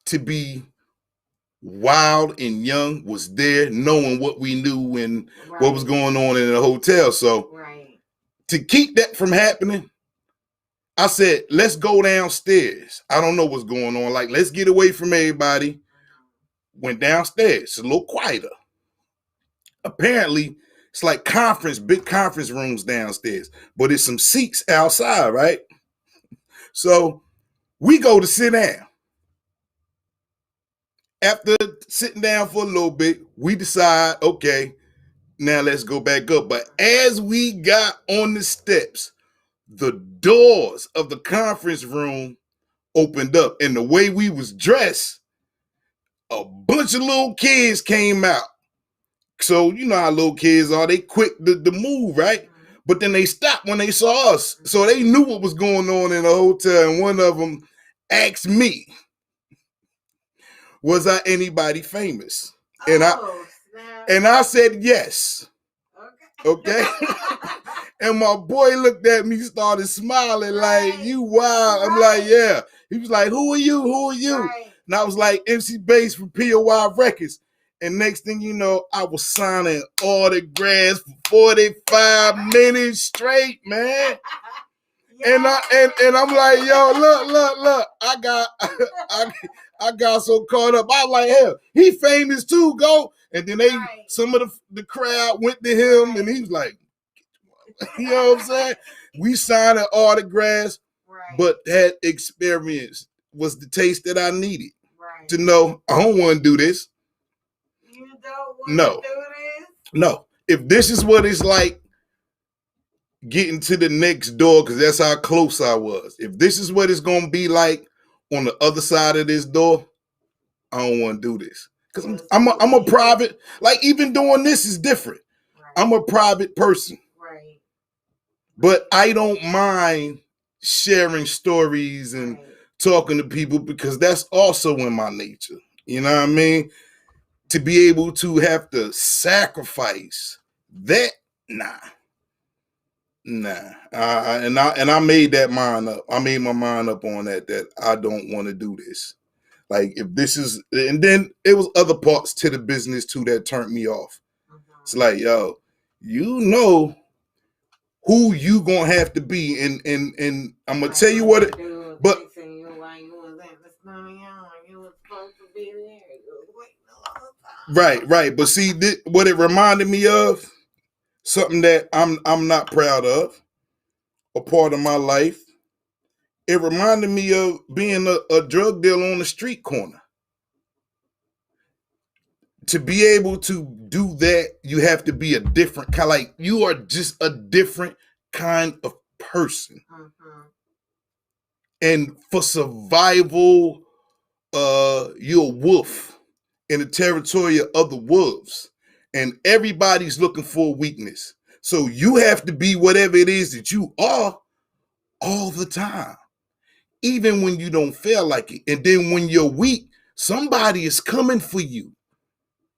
to be wild and young was there, knowing what we knew and what was going on in the hotel. So to keep that from happening, I said, let's go downstairs. I don't know what's going on. Like, let's get away from everybody. Went downstairs. It's a little quieter. Apparently, it's like big conference rooms downstairs, but it's some seats outside, right? So we go to sit down. After sitting down for a little bit, we decide, okay, now let's go back up. But as we got on the steps, the doors of the conference room opened up, and the way we was dressed, a bunch of little kids came out. So you know how little kids are, they quick to move, right? But then they stopped when they saw us. So they knew what was going on in the hotel, and one of them asked me, was I anybody famous? And I said yes. Okay. And my boy looked at me, started smiling like, you wild. I'm like, yeah. He was like, who are you? Right. And I was like, MC Bass from POI Records. And next thing you know, I was signing autographs for 45 minutes straight, man. Yeah. And I'm like, yo, look. I got so caught up. I was like, hell, he famous too, go. And then some of the crowd went to him, and he was like, you know what I'm saying? We signed autographs, but that experience was the taste that I needed to know I don't want to do this. You don't want to do this? No. If this is what it's like getting to the next door, because that's how close I was. If this is what it's going to be like on the other side of this door, I don't want to do this. Because I'm a private, like even doing this is different. Right. I'm a private person. Right. But I don't mind sharing stories and talking to people because that's also in my nature. You know what I mean? To be able to have to sacrifice that, nah. And I made that mind up. I made my mind up on that I don't want to do this. Like if this is, and then it was other parts to the business too that turned me off. It's like, yo, you know who you gonna have to be, and I'm gonna tell you what. But right. But see, what it reminded me of, something that I'm not proud of, a part of my life. It reminded me of being a drug dealer on the street corner. To be able to do that, you have to be a different kind. Like you are just a different kind of person. And for survival, you're a wolf in the territory of other wolves, and everybody's looking for a weakness. So you have to be whatever it is that you are all the time. even when you don't feel like it. And then when you're weak, somebody is coming for you.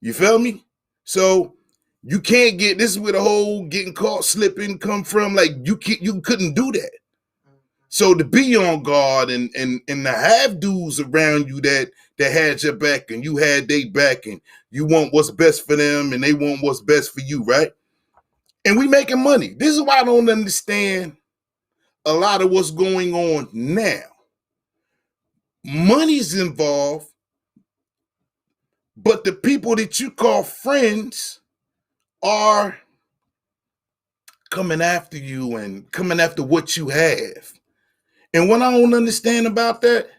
You feel me? So you can't get, this is where the whole getting caught slipping come from. Like you couldn't do that. So to be on guard and to have dudes around you that had your back and you had their back and you want what's best for them and they want what's best for you, right? And we making money. This is why I don't understand a lot of what's going on now. Money's involved, but the people that you call friends are coming after you and coming after what you have. And what I don't understand about that,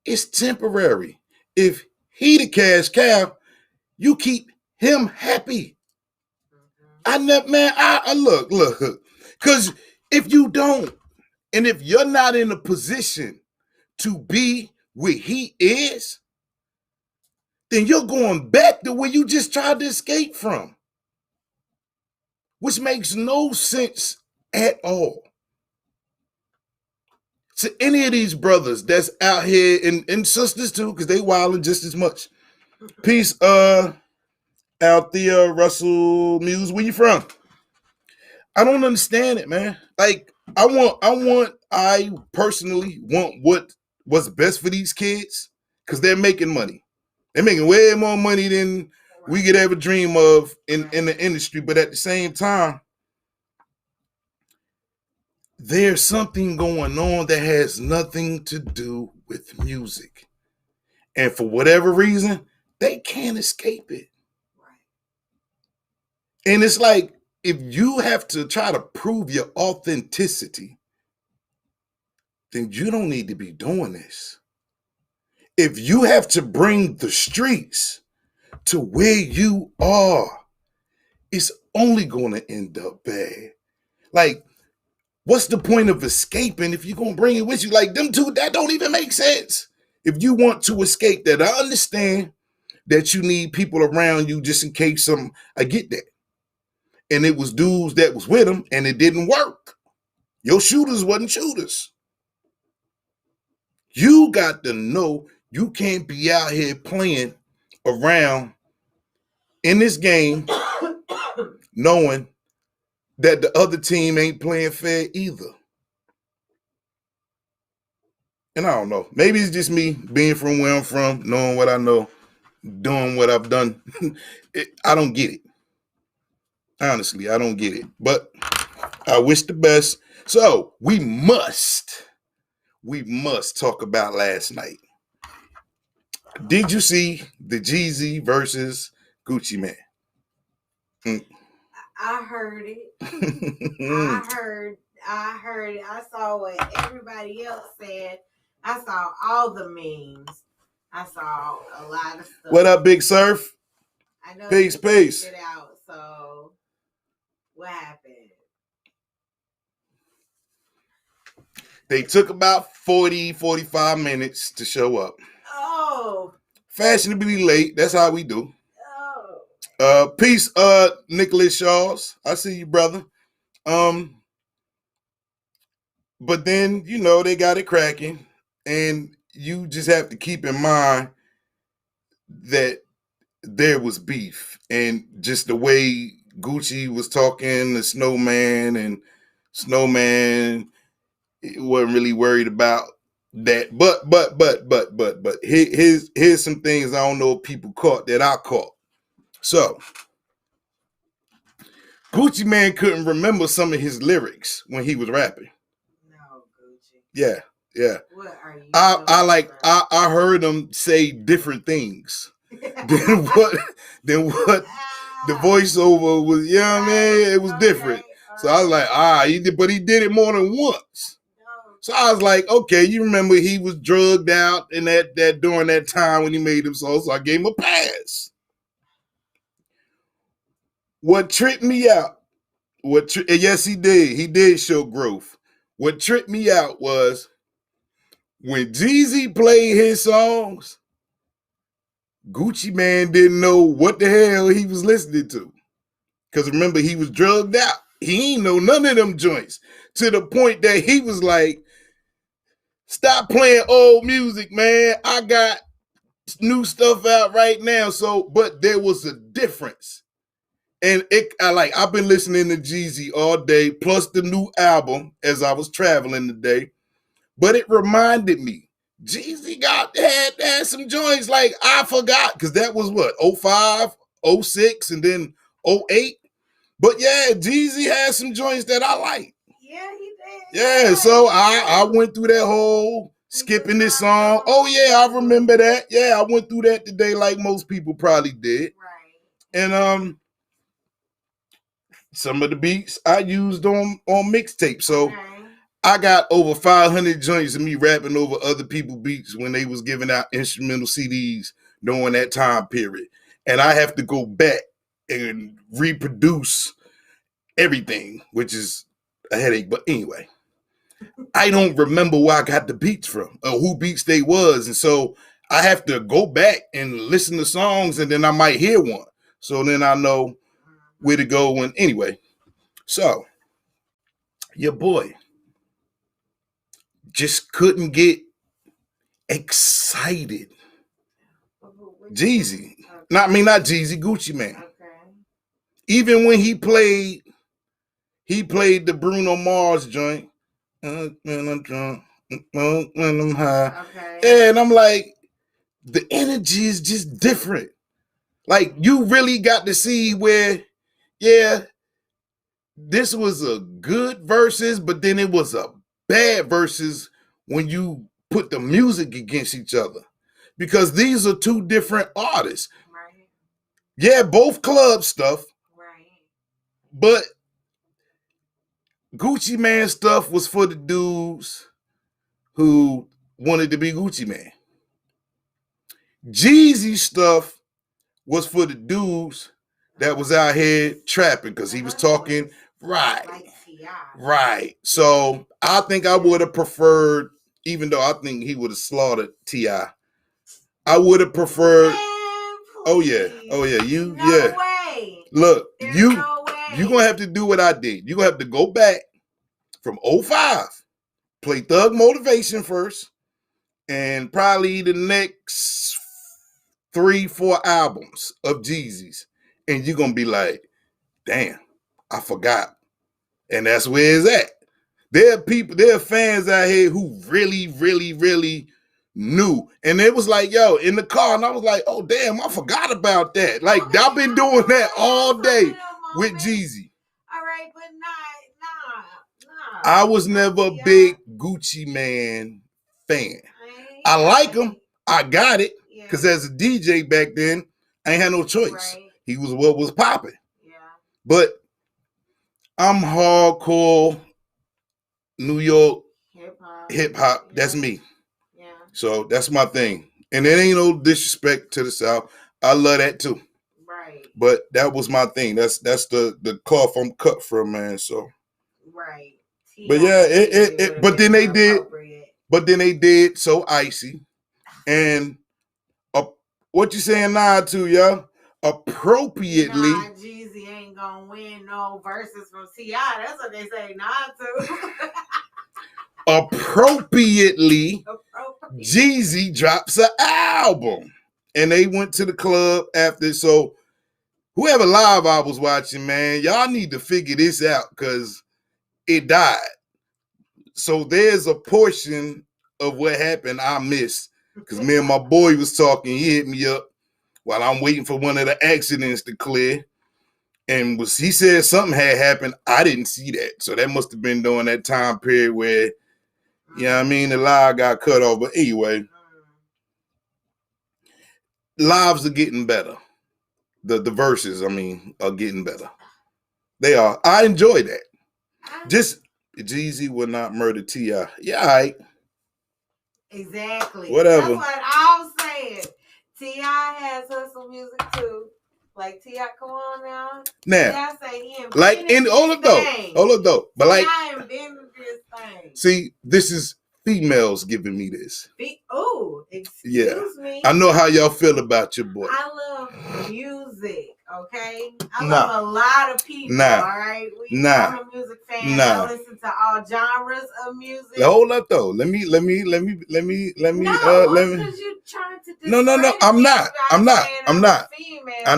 it's temporary. If he the cash cow, you keep him happy. I look, because if you don't, and if you're not in a position to be where he is, then you're going back to where you just tried to escape from, which makes no sense at all. To any of these brothers that's out here, and sisters too, because they wilding just as much. Peace, Althea Russell Muse, where you from? I don't understand it, man. Like, I personally want what's best for these kids, because they're making money. They're making way more money than we could ever dream of in the industry. But at the same time, there's something going on that has nothing to do with music. And for whatever reason, they can't escape it. Right. And it's like, if you have to try to prove your authenticity, then you don't need to be doing this. If you have to bring the streets to where you are, it's only going to end up bad. Like, what's the point of escaping if you're going to bring it with you? Like, them two, that don't even make sense. If you want to escape that, I understand that you need people around you just in case I get that. And it was dudes that was with him and it didn't work. Your shooters wasn't shooters. You got to know you can't be out here playing around in this game knowing that the other team ain't playing fair either. And I don't know. Maybe it's just me being from where I'm from, knowing what I know, doing what I've done. I don't get it. Honestly, I don't get it. But I wish the best. So we must talk about last night. Did you see the Jeezy versus Gucci Mane? I heard it. I heard it. I saw what everybody else said. I saw all the memes. I saw a lot of stuff. What up, Big Surf? I know peace. It out. So what happened? They took about 45 minutes to show up. Oh. Fashionably late. That's how we do. Oh. Peace, Nicholas Shaws. I see you, brother. But then, they got it cracking. And you just have to keep in mind that there was beef. And just the way Gucci was talking to Snowman, and Snowman wasn't really worried about that. But here's some things I don't know if people caught that I caught. So Gucci Mane couldn't remember some of his lyrics when he was rapping. No, Gucci. Yeah. What are you? I heard him say different things than what the voiceover was. You know what I mean? It was different. So I was like, but he did it more than once. So I was like, okay, you remember he was drugged out in that during that time when he made them songs, so I gave him a pass. What tripped me out, yes, he did. He did show growth. What tripped me out was when Jeezy played his songs, Gucci Mane didn't know what the hell he was listening to. Because remember, he was drugged out. He ain't know none of them joints. To the point that he was like, Stop playing old music, man. I got new stuff out right now. So, but there was a difference. And I've been listening to Jeezy all day, plus the new album as I was traveling today. But it reminded me, Jeezy had some joints like I forgot, because that was what, 05, 06, and then 08. But yeah, Jeezy had some joints that I like. Yeah, he did. Yeah, so I went through that whole skipping this song. Oh yeah, I remember that. Yeah, I went through that today like most people probably did. Right. And some of the beats I used on mixtape. So I got over 500 joints of me rapping over other people's beats when they was giving out instrumental CDs during that time period. And I have to go back and reproduce everything, which is a headache. But anyway, I don't remember where I got the beats from or who beats they was. And so I have to go back and listen to songs, and then I might hear one. So then I know where to go. And anyway, so your boy just couldn't get excited. Jeezy. Not Jeezy, Gucci Mane. Okay. Even when he played the Bruno Mars joint. When I'm drunk, when I'm high. Okay. And I'm like, the energy is just different. Like, you really got to see where, yeah, this was a good versus, but then it was a bad versus when you put the music against each other. Because these are two different artists. Right. Yeah, both club stuff. Right. But Gucci Mane stuff was for the dudes who wanted to be Gucci Mane. Jeezy stuff was for the dudes that was out here trapping, because he was talking right. Like T.I. Right. So I think I would have preferred, even though I think he would have slaughtered T.I., I would have preferred. Oh yeah. Way. Look, There's you're gonna have to do what I did. You're gonna have to go back from 05, play Thug Motivation first, and probably the next 3-4 albums of Jeezy's, and you're gonna be like, damn, I forgot. And that's where it's at. There are fans out here who really, really, really knew. And it was like, yo, in the car, and I was like, oh damn, I forgot about that. Like, I've been doing that all day with Jeezy. All right, but nah. I was never a big Gucci Mane fan. I like him. I got it. Because as a DJ back then, I ain't had no choice. Right. He was what was popping. Yeah. But I'm hardcore New York hip hop. That's me. Yeah. So that's my thing. And it ain't no disrespect to the South. I love that too. Right. But that was my thing. That's the cloth I'm cut from, man. So. Right. But yeah, but then they did So Icy. And what you saying now to y'all? Appropriately. Nah, Jeezy ain't gonna win no verses from T.I. That's what they say not to. Appropriately, Jeezy drops an album. And they went to the club after. So whoever live I was watching, man, y'all need to figure this out, because it died. So there's a portion of what happened I missed, because me and my boy was talking. He hit me up while I'm waiting for one of the accidents to clear. And he said something had happened. I didn't see that. So that must have been during that time period where, you know what I mean, the live got cut off. But anyway, lives are getting better. The verses, are getting better. They are. I enjoy that. Just Jeezy will not murder T.I. Yeah, all right. Exactly. Whatever. That's what I'm saying. T.I. has hustle music too. Like T.I., come on now. Now, T.I. say he like in all of though. But like, T.I. invented this thing. See, this is females giving me this. Excuse me. I know how y'all feel about your boy. I love music. Okay, I love a lot of people. All right, I'm a music fan. I listen to all genres of music. Hold up, though. Let me. No, because you're trying to. No. I'm not. I'm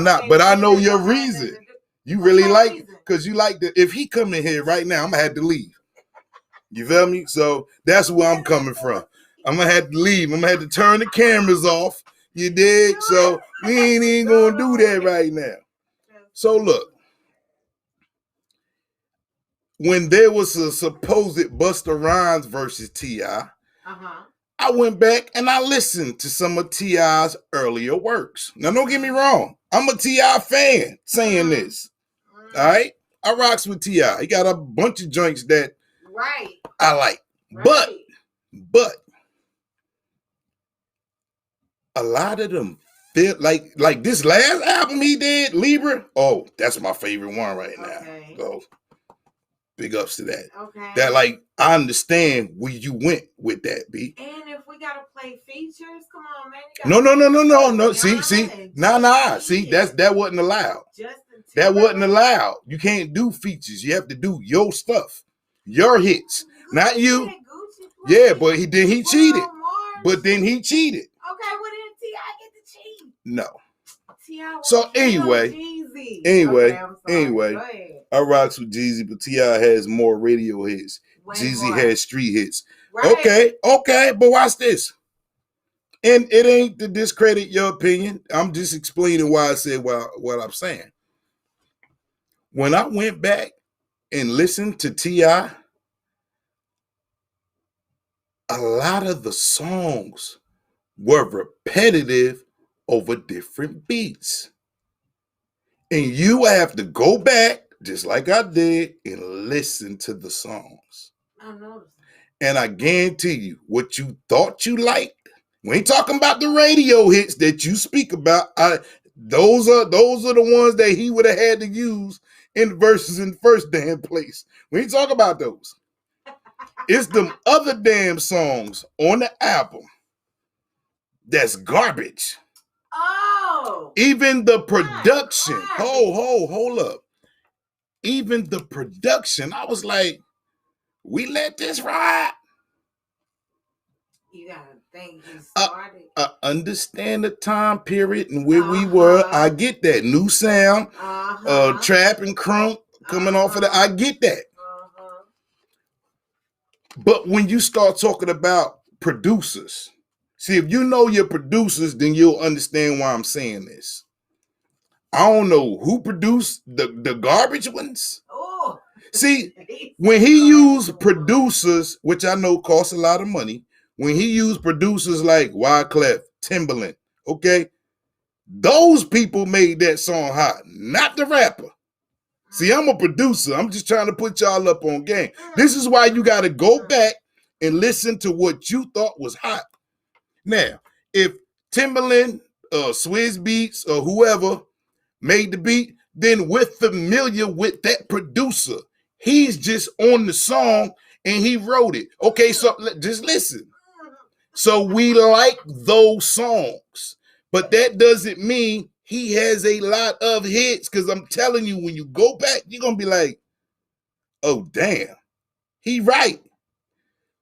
not. But I know your reason. You really like, because you like the. If he come in here right now, I'm gonna have to leave. You feel me? So that's where I'm coming from. I'm gonna have to leave. I'm gonna have to turn the cameras off. You dig? So we ain't even gonna do that right now. So look, when there was a supposed Busta Rhymes versus T.I., I went back and I listened to some of T.I.'s earlier works. Now, don't get me wrong. I'm a T.I. fan saying this. All right? I rocks with T.I. He got a bunch of joints that I like. But a lot of them feel like this last album he did, Libra. Oh, that's my favorite one right now. So big ups to that. Okay. That, like, I understand where you went with that, B. And if we gotta play features, come on, man. No. See, See, that wasn't allowed. That wasn't allowed. You can't do features. You have to do your stuff, your hits, not you. Yeah, but he cheated. But then he cheated. Okay, well then T.I. get to cheat. No. T.I. So anyway, I rocks with Jeezy, but T.I. has more radio hits. Jeezy has street hits. Right. Okay, but watch this. And it ain't to discredit your opinion. I'm just explaining why I said what I'm saying. When I went back and listened to T.I., a lot of the songs were repetitive over different beats. And you have to go back, just like I did, and listen to the songs. I know. And I guarantee you, what you thought you liked, we ain't talking about the radio hits that you speak about. Those are the ones that he would have had to use in the verses in the first damn place. We ain't talking about those. It's them other damn songs on the album that's garbage. Oh. Even the production. Hold up. Even the production, I was like, we let this ride. You gotta think he started. I understand the time period and where we were. I get that. New sound, trap and crunk coming off of that. I get that. But when you start talking about producers, see, if you know your producers, then you'll understand why I'm saying this. I don't know who produced the garbage ones. Oh. See, when he used producers, which I know costs a lot of money, when he used producers like Wyclef, Timbaland, okay, those people made that song hot, not the rapper. See, I'm a producer. I'm just trying to put y'all up on game. This is why you got to go back and listen to what you thought was hot. Now, if Timbaland, Swizz Beatz, or whoever made the beat, then we're familiar with that producer. He's just on the song and he wrote it. Okay, so just listen. So we like those songs, but that doesn't mean he has a lot of hits, because I'm telling you, when you go back, you're going to be like, oh, damn, he right.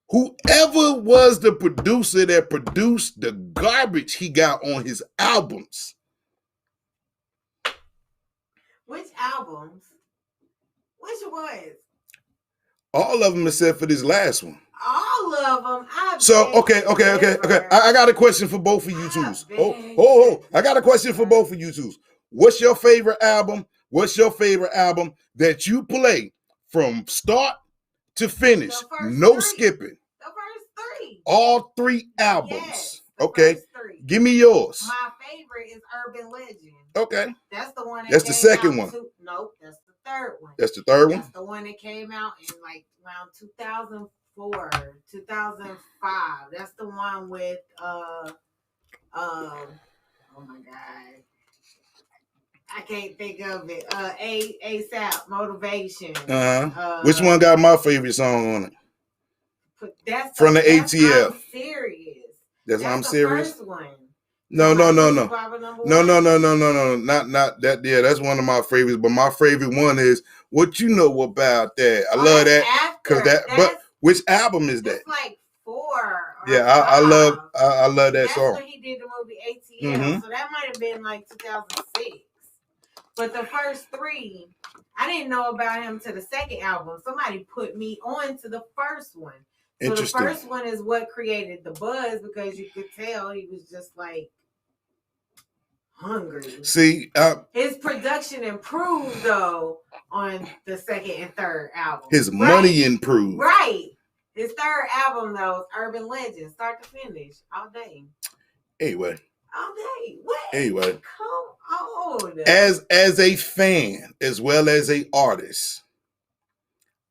Whoever was the producer that produced the garbage he got on his albums. Which albums? Which ones? All of them except for this last one. All of them. Okay. I got a question for both of you twos. I got a question for both of you twos. What's your favorite album? What's your favorite album that you play from start to finish? No skipping. The first three. All three albums. Yes, okay. Give me yours. My favorite is Urban Legend. Okay. That's the one. That's the second one. Nope, that's the third one. That's the third one? That's the one that came out in like around 2004, 2005. That's the one with oh my God. I can't think of it. ASAP Motivation. Which one got my favorite song on it? That's from the ATL. I'm serious. That's I'm serious. First one. No, Talking no, about no, Pussy no. Papa number No, one? no, no, no, no, no. Not that. Yeah, that's one of my favorites. But my favorite one is What You Know About That. I love that's that because after. but which album is that? That's like 4 or Yeah, 5. I love that That's song. when he did the movie ATL. Mhm. So that might have been like 2006. But the first 3, I didn't know about him to the second album. Somebody put me on to the first one. So the Interesting. first one is what created the buzz because you could tell he was just like hungry. See, His production improved though on the second and third album. his money improved. Right. His third album though is Urban Legend, start to finish, all day. Anyway. All day. What? Anyway. Come on. As a fan as well as a artist,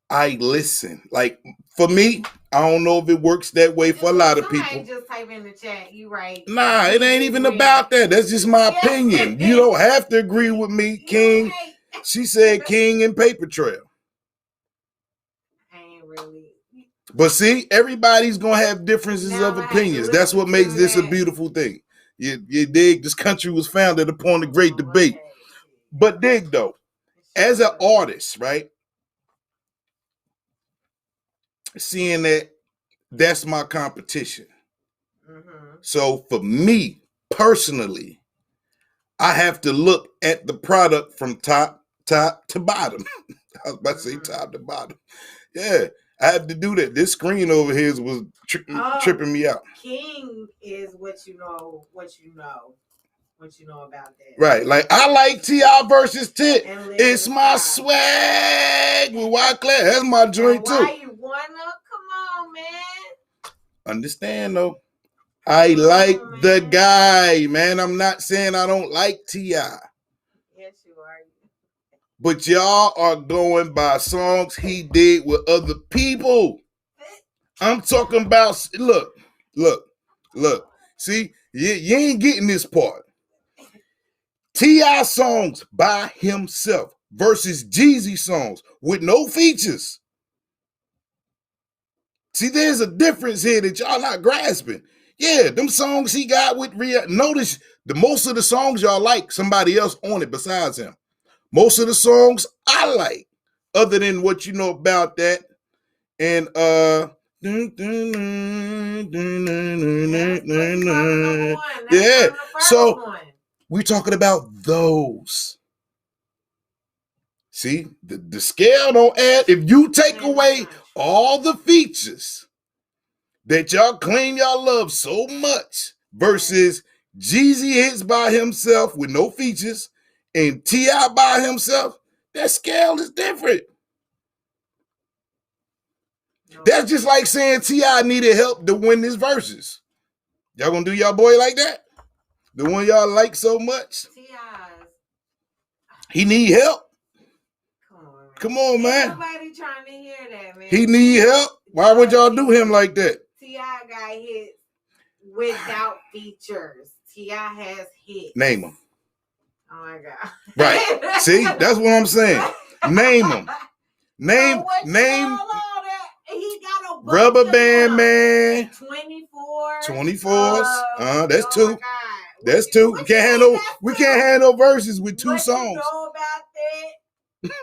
I listen. Like for me, I don't know if it works that way for a lot of people. Just type in the chat. You right. Nah, it ain't even about that. That's just my opinion. You don't have to agree with me, King. She said King and Paper Trail. I ain't really. But see, everybody's gonna have differences of opinions. That's what makes this a beautiful thing. You dig? This country was founded upon a great debate. But dig though, as an artist, right? Seeing that's my competition. Mm-hmm. So for me personally, I have to look at the product from top to bottom. I was about to say top to bottom. Yeah, I have to do that. This screen over here was tripping me out. King is what you know about that. Right, like I like T.I. versus Tit. It's my swag with Wyclef. That's my joint too. Why you wanna? Come on, man. Understand though, I like the guy, man. I'm not saying I don't like T.I. Yes, you are. But y'all are going by songs he did with other people. I'm talking about, look. See, you ain't getting this part. T.I. songs by himself versus Jeezy songs with no features. See, there's a difference here that y'all not grasping. Yeah, them songs he got with Rhea. Notice most of the songs y'all like somebody else on it besides him. Most of the songs I like, other than What You Know About That, and yeah. So we're talking about those. See, the scale don't add. If you take away all the features that y'all claim y'all love so much versus Jeezy hits by himself with no features and T.I. by himself, that scale is different. That's just like saying T.I. needed help to win his verses. Y'all gonna do y'all boy like that? The one y'all like so much? He need help. Come on, man. Nobody trying to hear that, man. He need help. Why would y'all do him like that? T.I. got hits without features. T.I. has hits. Name them. Oh my God. Right. See, that's what I'm saying. Name them. Name. He got a Rubber Band Man. 24. 24s. That's two. That's two. We can't handle verses with two songs. You know about that?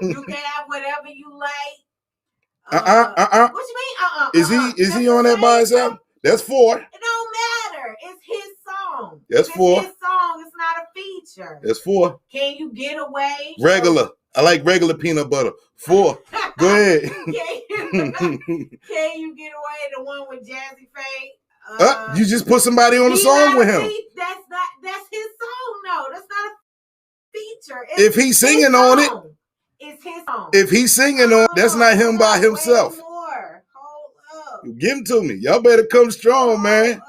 You can have whatever you like. What you mean? Is he on that by himself? That's 4. It don't matter. It's his song. That's 4. It's his song. It's not a feature. That's 4. Can you get away? Regular. I like regular peanut butter. 4. Go ahead. Can you get away? The one with Jazzy Faye. You just put somebody on the song with him. That's his song. No, that's not a feature. If he's singing on it, it's his song. If he's singing on, that's not him by himself. Hold up. Give him to me. Y'all better come strong, man.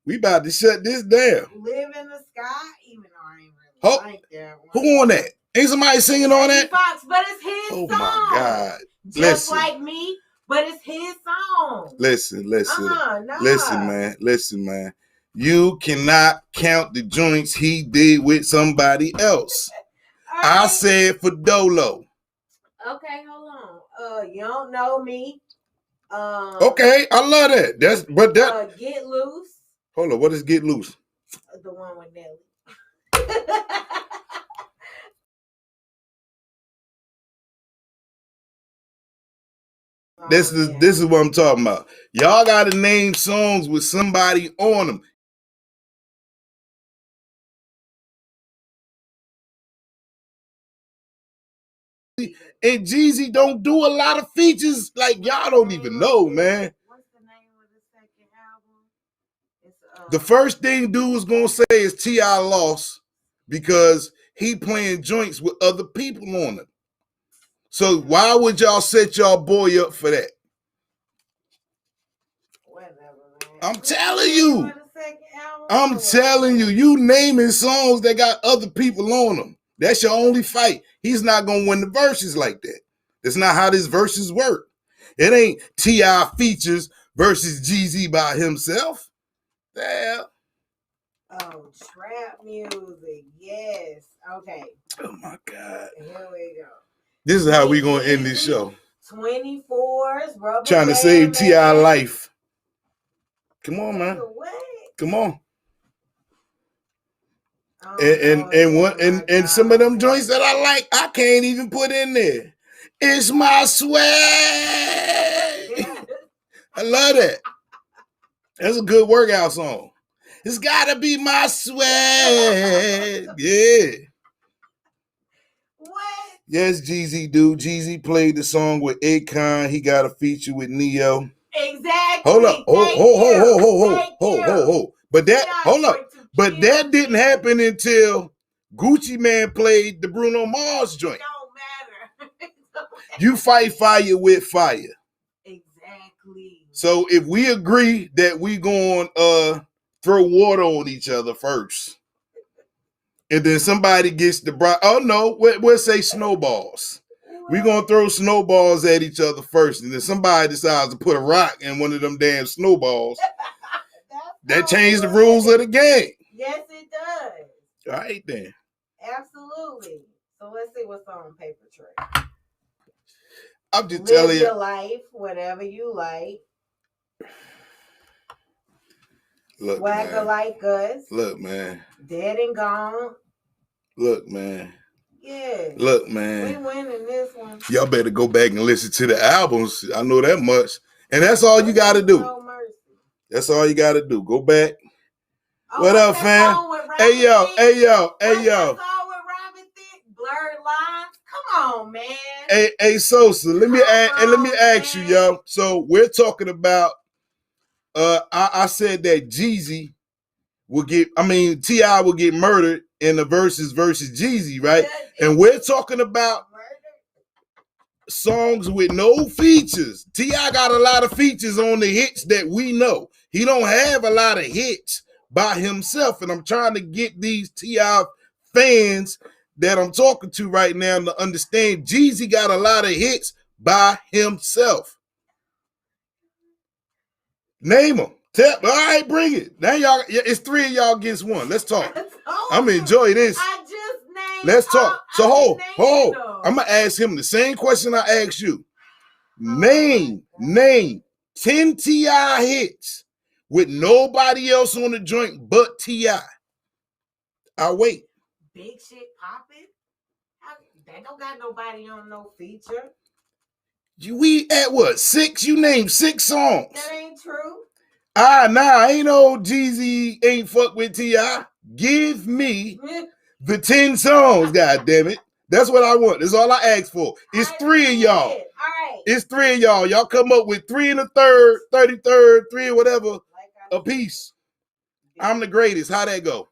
We about to shut this down. Live in the Sky, even though I ain't really like that one. Who on that? Ain't somebody singing on that? Fox, but it's his song. Oh my God. Just like me, but it's his song. Listen, man. You cannot count the joints he did with somebody else. Right. I said for Dolo. Okay, hold on. You don't know me. Okay, I love that. Get Loose. Hold on, what is Get Loose? The one with Nelly. This is what I'm talking about. Y'all got to name songs with somebody on them. And Jeezy don't do a lot of features like y'all don't even know, man. What's the name of the second album? The first thing dude was gonna say is T.I. lost because he playing joints with other people on it. So why would y'all set y'all boy up for that? Whatever, man. I'm telling you. I'm telling you, you naming songs that got other people on them. That's your only fight. He's not gonna win the verses like that. That's not how this verses work. It ain't T.I. features versus Jeezy by himself. Damn. Oh, trap music. Yes. Okay. Oh my God. Here we go. This is how we gonna end this show. 24s, Rubber Trying to save T.I. life. Come on, man. What? Come on. And some of them joints that I like, I can't even put in there. It's my sweat. I love that. That's a good workout song. It's gotta be my sweat. Yeah. What? Yes, Jeezy do. Jeezy played the song with Akon. He got a feature with Neo. Exactly. Hold up. Hold. But that didn't happen until Gucci Mane played the Bruno Mars joint. It don't matter. You fight fire with fire. Exactly. So if we agree that we going throw water on each other first, and then somebody gets the we'll say snowballs. We're gonna throw snowballs at each other first, and then somebody decides to put a rock in one of them damn snowballs. That changed the rules of the game. Yes, it does. All right, then. Absolutely. So let's see what's on paper trail. I'm just telling you. Live your life, whatever you like. Look, Swagger man. like us. Look, man. Dead and gone. Look, man. Yeah. Look, man. We winning this one. Y'all better go back and listen to the albums. I know that much. And that's all you got to do. No mercy. That's all you got to do. Go back. What up, fam? Hey, yo. Blurred lines. Come on, man. Hey, Sosa. Let me ask you, yo. So we're talking about. I said that Jeezy T.I. will get murdered in the versus Jeezy, right? And we're talking about songs with no features. T.I. got a lot of features on the hits that we know. He don't have a lot of hits by himself, and I'm trying to get these T.I. fans that I'm talking to right now to understand Jeezy got a lot of hits by himself. Name them. All right, bring it. Now y'all, it's 3 of y'all against 1. Let's talk. I'm gonna enjoy this. I just named. Let's talk. So hold. I'm gonna ask him the same question I asked you. Name 10 T.I. hits with nobody else on the joint but T.I. I'll wait. Big shit popping. They don't got nobody on no feature. We at what? 6? You named 6 songs. That ain't true. Ain't no Jeezy ain't fuck with T.I. Give me the 10 songs, God damn it. That's what I want. That's all I asked for. It's 3 of y'all. All right. It's 3 of y'all. Y'all come up with 3 in the third, 33rd, 3 or whatever a piece. I'm the greatest. How that go?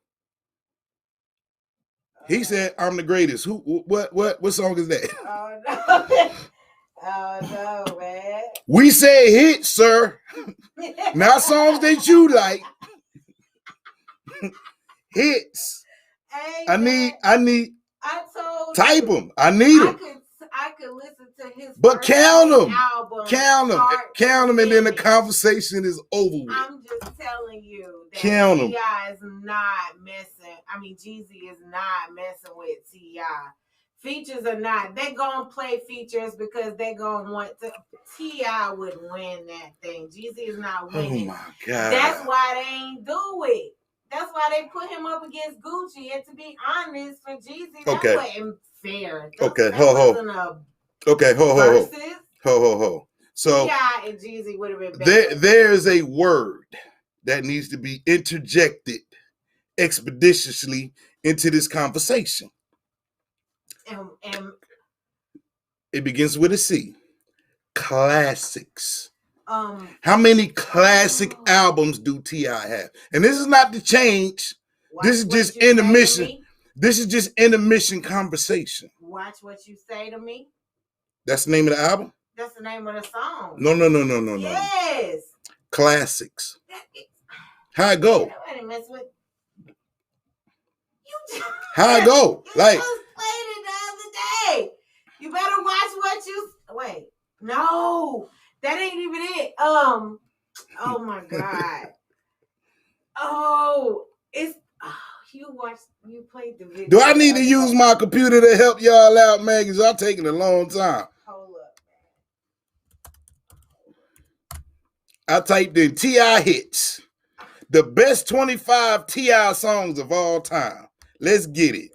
He said, I'm the greatest. What song is that? Oh, no. Oh, no, man. We said hits, sir. Not songs that you like. Hits. Hey, I need. I told type them. I need them. I could listen to his. But count them. Album, count them, and then the conversation is over with. I'm just telling you that T.I. is not messing. I mean, Jeezy is not messing with T.I. Features or not, they gonna play features because they gonna want to. T.I. would win that thing. Jeezy is not winning. Oh my God. That's why they ain't do it. That's why they put him up against Gucci. And to be honest, for Jeezy, that Okay. wasn't fair. Okay, That ho. wasn't a Okay, ho. versus. Ho. So T.I. and Jeezy would have been better. there's a word that needs to be interjected expeditiously into this conversation. And it begins with a C. Classics. How many classic albums do T.I. have? And this is not to change. This is just intermission. This is just intermission conversation. Watch what you say to me. That's the name of the album? That's the name of the song. No. Yes. Classics. How it go? How it go? Like, just played it the other day. You better watch what you wait. No, that ain't even it. Oh my God. You played the video. Do I need to use my computer to help y'all out, man? Because y'all taking a long time. Hold up, man. I typed in T.I. hits. The best 25 T.I. songs of all time. Let's get it.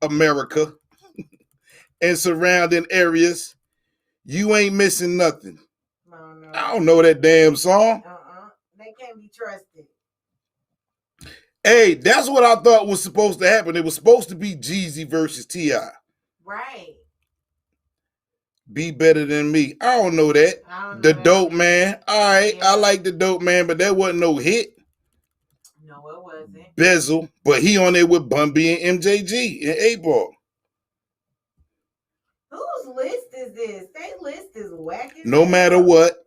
America and surrounding areas. You ain't missing nothing. No. I don't know that damn song. They can't be trusted. Hey, that's what I thought was supposed to happen. It was supposed to be Jeezy versus T.I. Right. Be Better Than Me. I don't know that. The Dope Man. All right, yeah. I like The Dope Man, but that wasn't no hit. No, it wasn't. Bezel, but he on there with Bun B and MJG and 8Ball. Whose list is this? Their list is wacky. No matter what,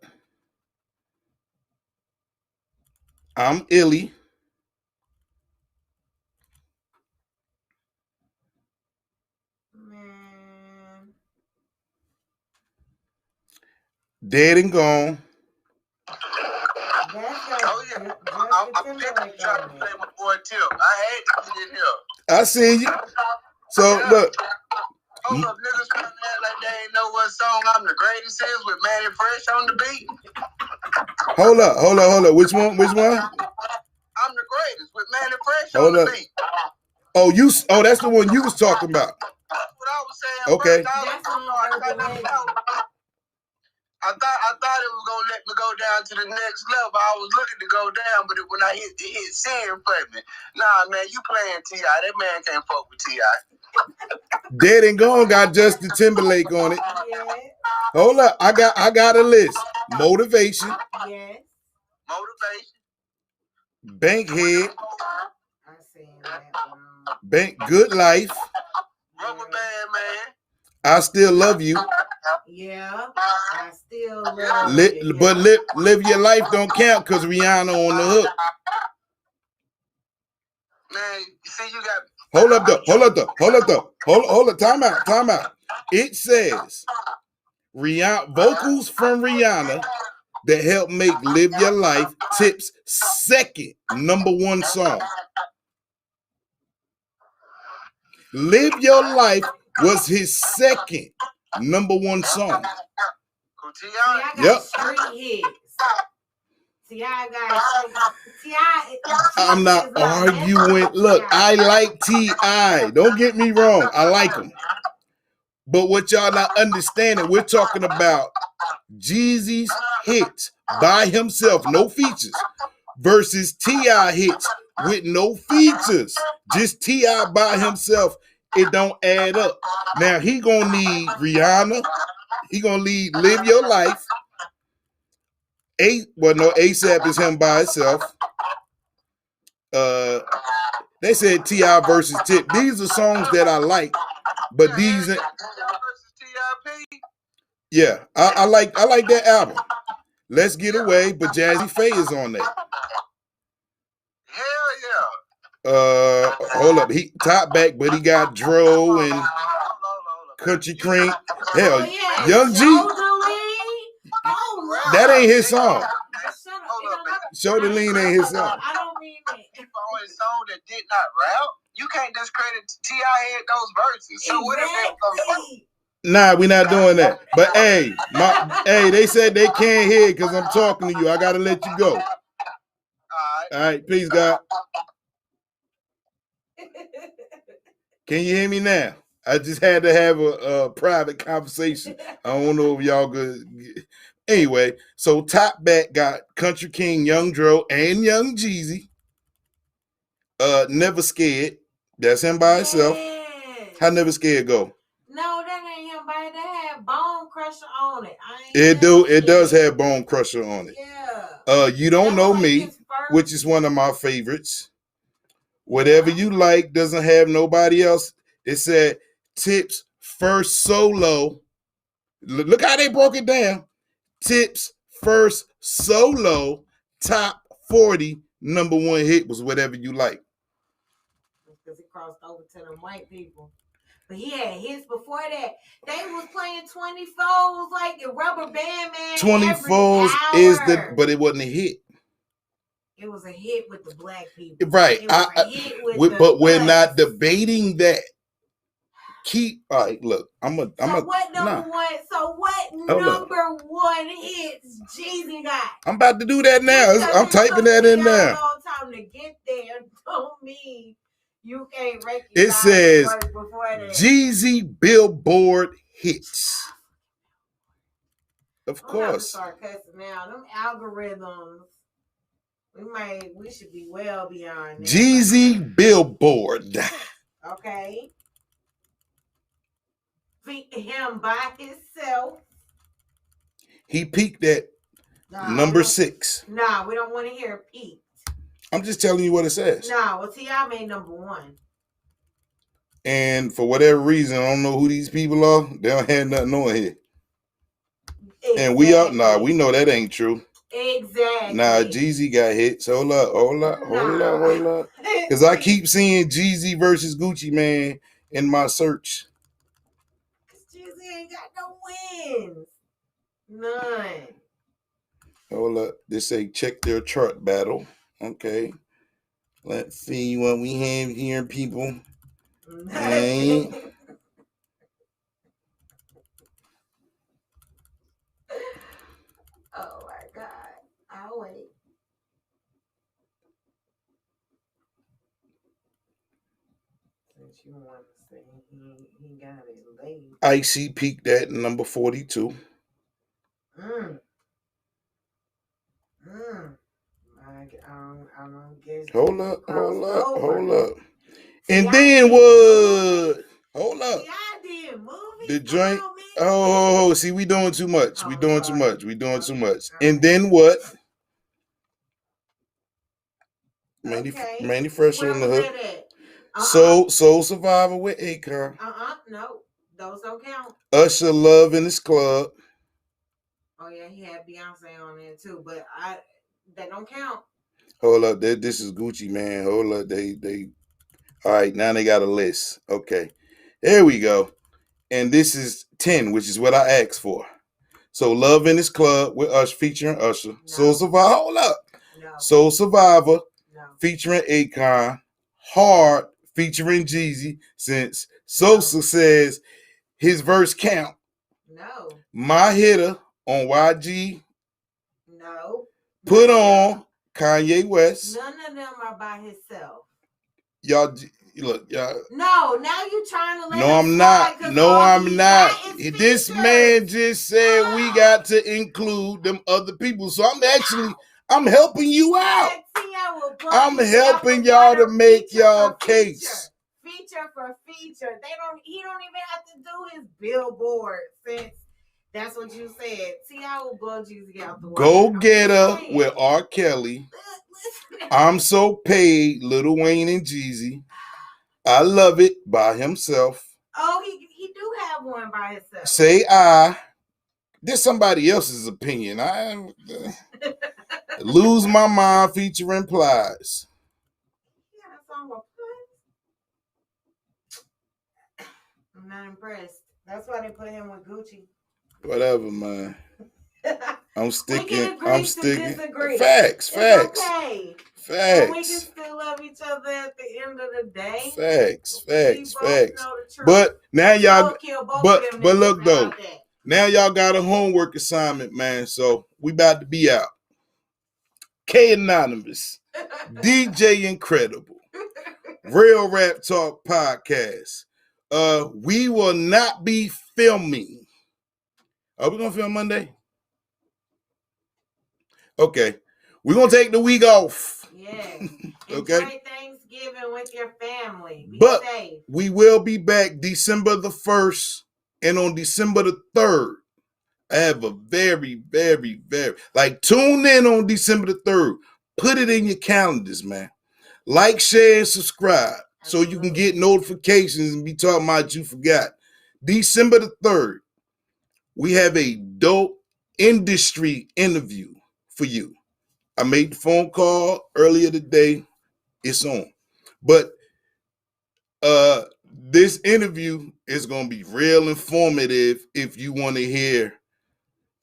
I'm Illy. Man. Dead and Gone. I'm trying to play my boy Tip. I hate to get in here. I see you. So look. Hold up, niggas trying to act like they ain't know what song I'm the greatest is with Manny Fresh on the beat. Hold up. Which one? I'm the greatest with Manny Fresh on the beat. Oh, that's the one you was talking about. That's what I was saying. Okay. I thought it was gonna let me go down to the next level. I was looking to go down, but when I hit send for me. Nah, man, you playing T.I. That man can't fuck with T.I. Dead and Gone got Justin Timberlake on it. Yeah. Hold up, I got a list. Motivation. Yes. Motivation. Bankhead. I seen that. Good Life. Rubber Band Man. I Still Love You. Yeah, I still love you. But Live Your Life don't count because Rihanna on the hook. Man, you see, you got. Hold up, time out. It says Rihanna vocals from Rihanna that help make Live Your Life Tip's second #1 song. Live Your Life was his second #1 song. Yep. Street hits. I'm not arguing. Look, I like T.I. Don't get me wrong. I like him. But what y'all not understanding, we're talking about Jeezy's hits by himself, no features, versus T.I. hits with no features. Just T.I. by himself. It don't add up. Now, he gonna need Rihanna. He gonna need Live Your Life. ASAP is him by itself. They said T.I. versus Tip. These are songs that I like, but these. Yeah, I like that album. Let's Get Away, but Jazzy Faye is on there. Hell yeah. Hold up, he top back, but he got Dro and Country Cream. Hell, yeah. Young G. That ain't his song. Shoulder Lean ain't his song. I don't mean that. On his song that did not rap. You can't discredit T.I. had those verses. So what if Nah, we not doing that. But hey, they said they can't hear because I'm talking to you. I gotta let you go. All right, peace, God. Can you hear me now? I just had to have a private conversation. I don't know if y'all good. Anyway, so top back got Country King, Young Dro, and Young Jeezy. Never Scared. That's him by himself. Yes. How Never Scared go? No, that ain't him, but that had Bone Crusher on it. It does have Bone Crusher on it. Yeah. You Don't Know Me, which is one of my favorites. Whatever You Like doesn't have nobody else. It said Tip's first solo. Look how they broke it down. Tip's first solo top 40 number one hit was Whatever You Like. Because he crossed over to them white people. But he had hits before that. They was playing 24s like a Rubber Band Man. 24s is but it wasn't a hit. It was a hit with the black people. Right. But we're not debating that. All right, look. What number one hits Jeezy got? I'm about to do that now. I'm typing that in now. Time to get there don't mean you can't recognize it says before that. Jeezy Billboard hits. Of course. Start cussing now. Them algorithms. We should be well beyond that. Jeezy Billboard. Okay. Him by himself. He peaked at number 6. Nah, we don't want to hear peaked. I'm just telling you what it says. Nah, well, T.I. made number 1. And for whatever reason, I don't know who these people are. They don't have nothing on here. Exactly. And we know that ain't true. Exactly. Nah, Jeezy got hits. Hold up. Because I keep seeing Jeezy versus Gucci Mane in my search. Jeezy ain't got no wins. None. Hold up. They say check their chart battle. Okay. Let's see what we have here, people. Right. Oh my God. I'll wait. Since you want to say he got it late. Icy peaked at number 42. I don't guess. Hold up. And then what? Hold up. The joint. Oh, see, we doing too much. We doing too much. And then what? Manny Fresh on the hook. Soul Survivor with Akon. No, those don't count. Usher, Love in His Club. Oh yeah, he had Beyonce on there too, but that don't count. Hold up, this is Gucci Mane. Hold up, they. All right, now they got a list. Okay, here we go, and this is 10, which is what I asked for. So, Love in His Club with Usher featuring Usher. No. Soul Survivor. Hold up. No. Soul Survivor featuring Akon. Hard featuring Jeezy. Since Sosa says his verse count. No. My Hitter on YG. No. Put On Kanye West. None of them are by himself. Y'all, look, y'all. No, now you trying to let No, I'm not. No, I'm not. This man just said we got to include them other people. So I'm helping you out. I'm helping y'all to make y'all case. Feature for feature. He don't even have to do his billboard since that's what you said. See, I will blow Jeezy out the water. Go Get Her with R. Kelly. I'm So Paid, Lil Wayne and Jeezy. I Love It by himself. Oh, he do have one by himself. Say I. This somebody else's opinion. I Lose My Mind featuring Plies. Yeah, that song with Plies. I'm not impressed. That's why they put him with Gucci. Whatever, man. I'm sticking. Disagree. Facts. Okay. Facts. And we can still love each other at the end of the day. Facts. But now y'all. But look though. Now y'all got a homework assignment, man. So we about to be out. K Anonymous, DJ Incredible, Real Rap Talk Podcast. We will not be filming. Are we gonna film Monday? Okay. We're gonna take the week off. Yes. Okay. Enjoy Thanksgiving with your family. Be But safe. we will be back December the 1st, and on December the 3rd, I have a very, very, tune in on December the 3rd. Put it in your calendars, man. Like, share, and subscribe so you can get notifications and be talking about you forgot. December the 3rd, we have a dope industry interview for you. I made the phone call earlier today. It's on. But this interview is going to be real informative if you want to hear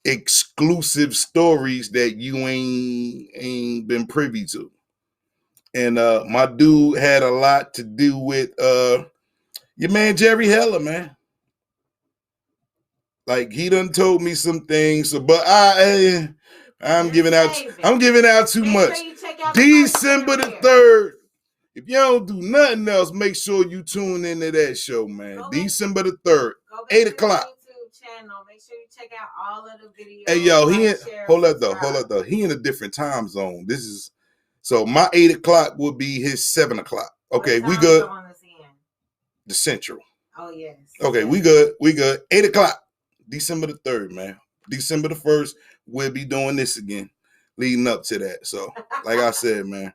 exclusive stories that you ain't been privy to. And my dude had a lot to do with your man Jerry Heller, man. Like, he done told me some things, but I'm giving out too much. December the 3rd. If you don't do nothing else, make sure you tune into that show, man. December the 3rd, 8 o'clock. Channel. Make sure you check out all of the videos. Hey, yo, hold up though. He in a different time zone. So my 8 o'clock will be his 7 o'clock. Okay, we good. The Central. Oh, yes. Okay, we good. 8 o'clock, December the 3rd, man. December the 1st, we'll be doing this again, leading up to that. So, like I said, man,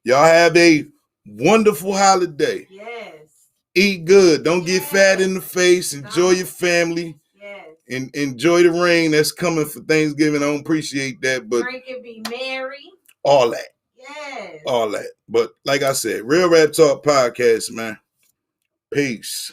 y'all have a wonderful holiday. Yes. Eat good. Don't get fat in the face. Enjoy your family. Yes. And enjoy the rain that's coming for Thanksgiving. I don't appreciate that, but drink and be merry. All that. Yes. All that. But like I said, Real Rap Talk Podcast, man. Peace.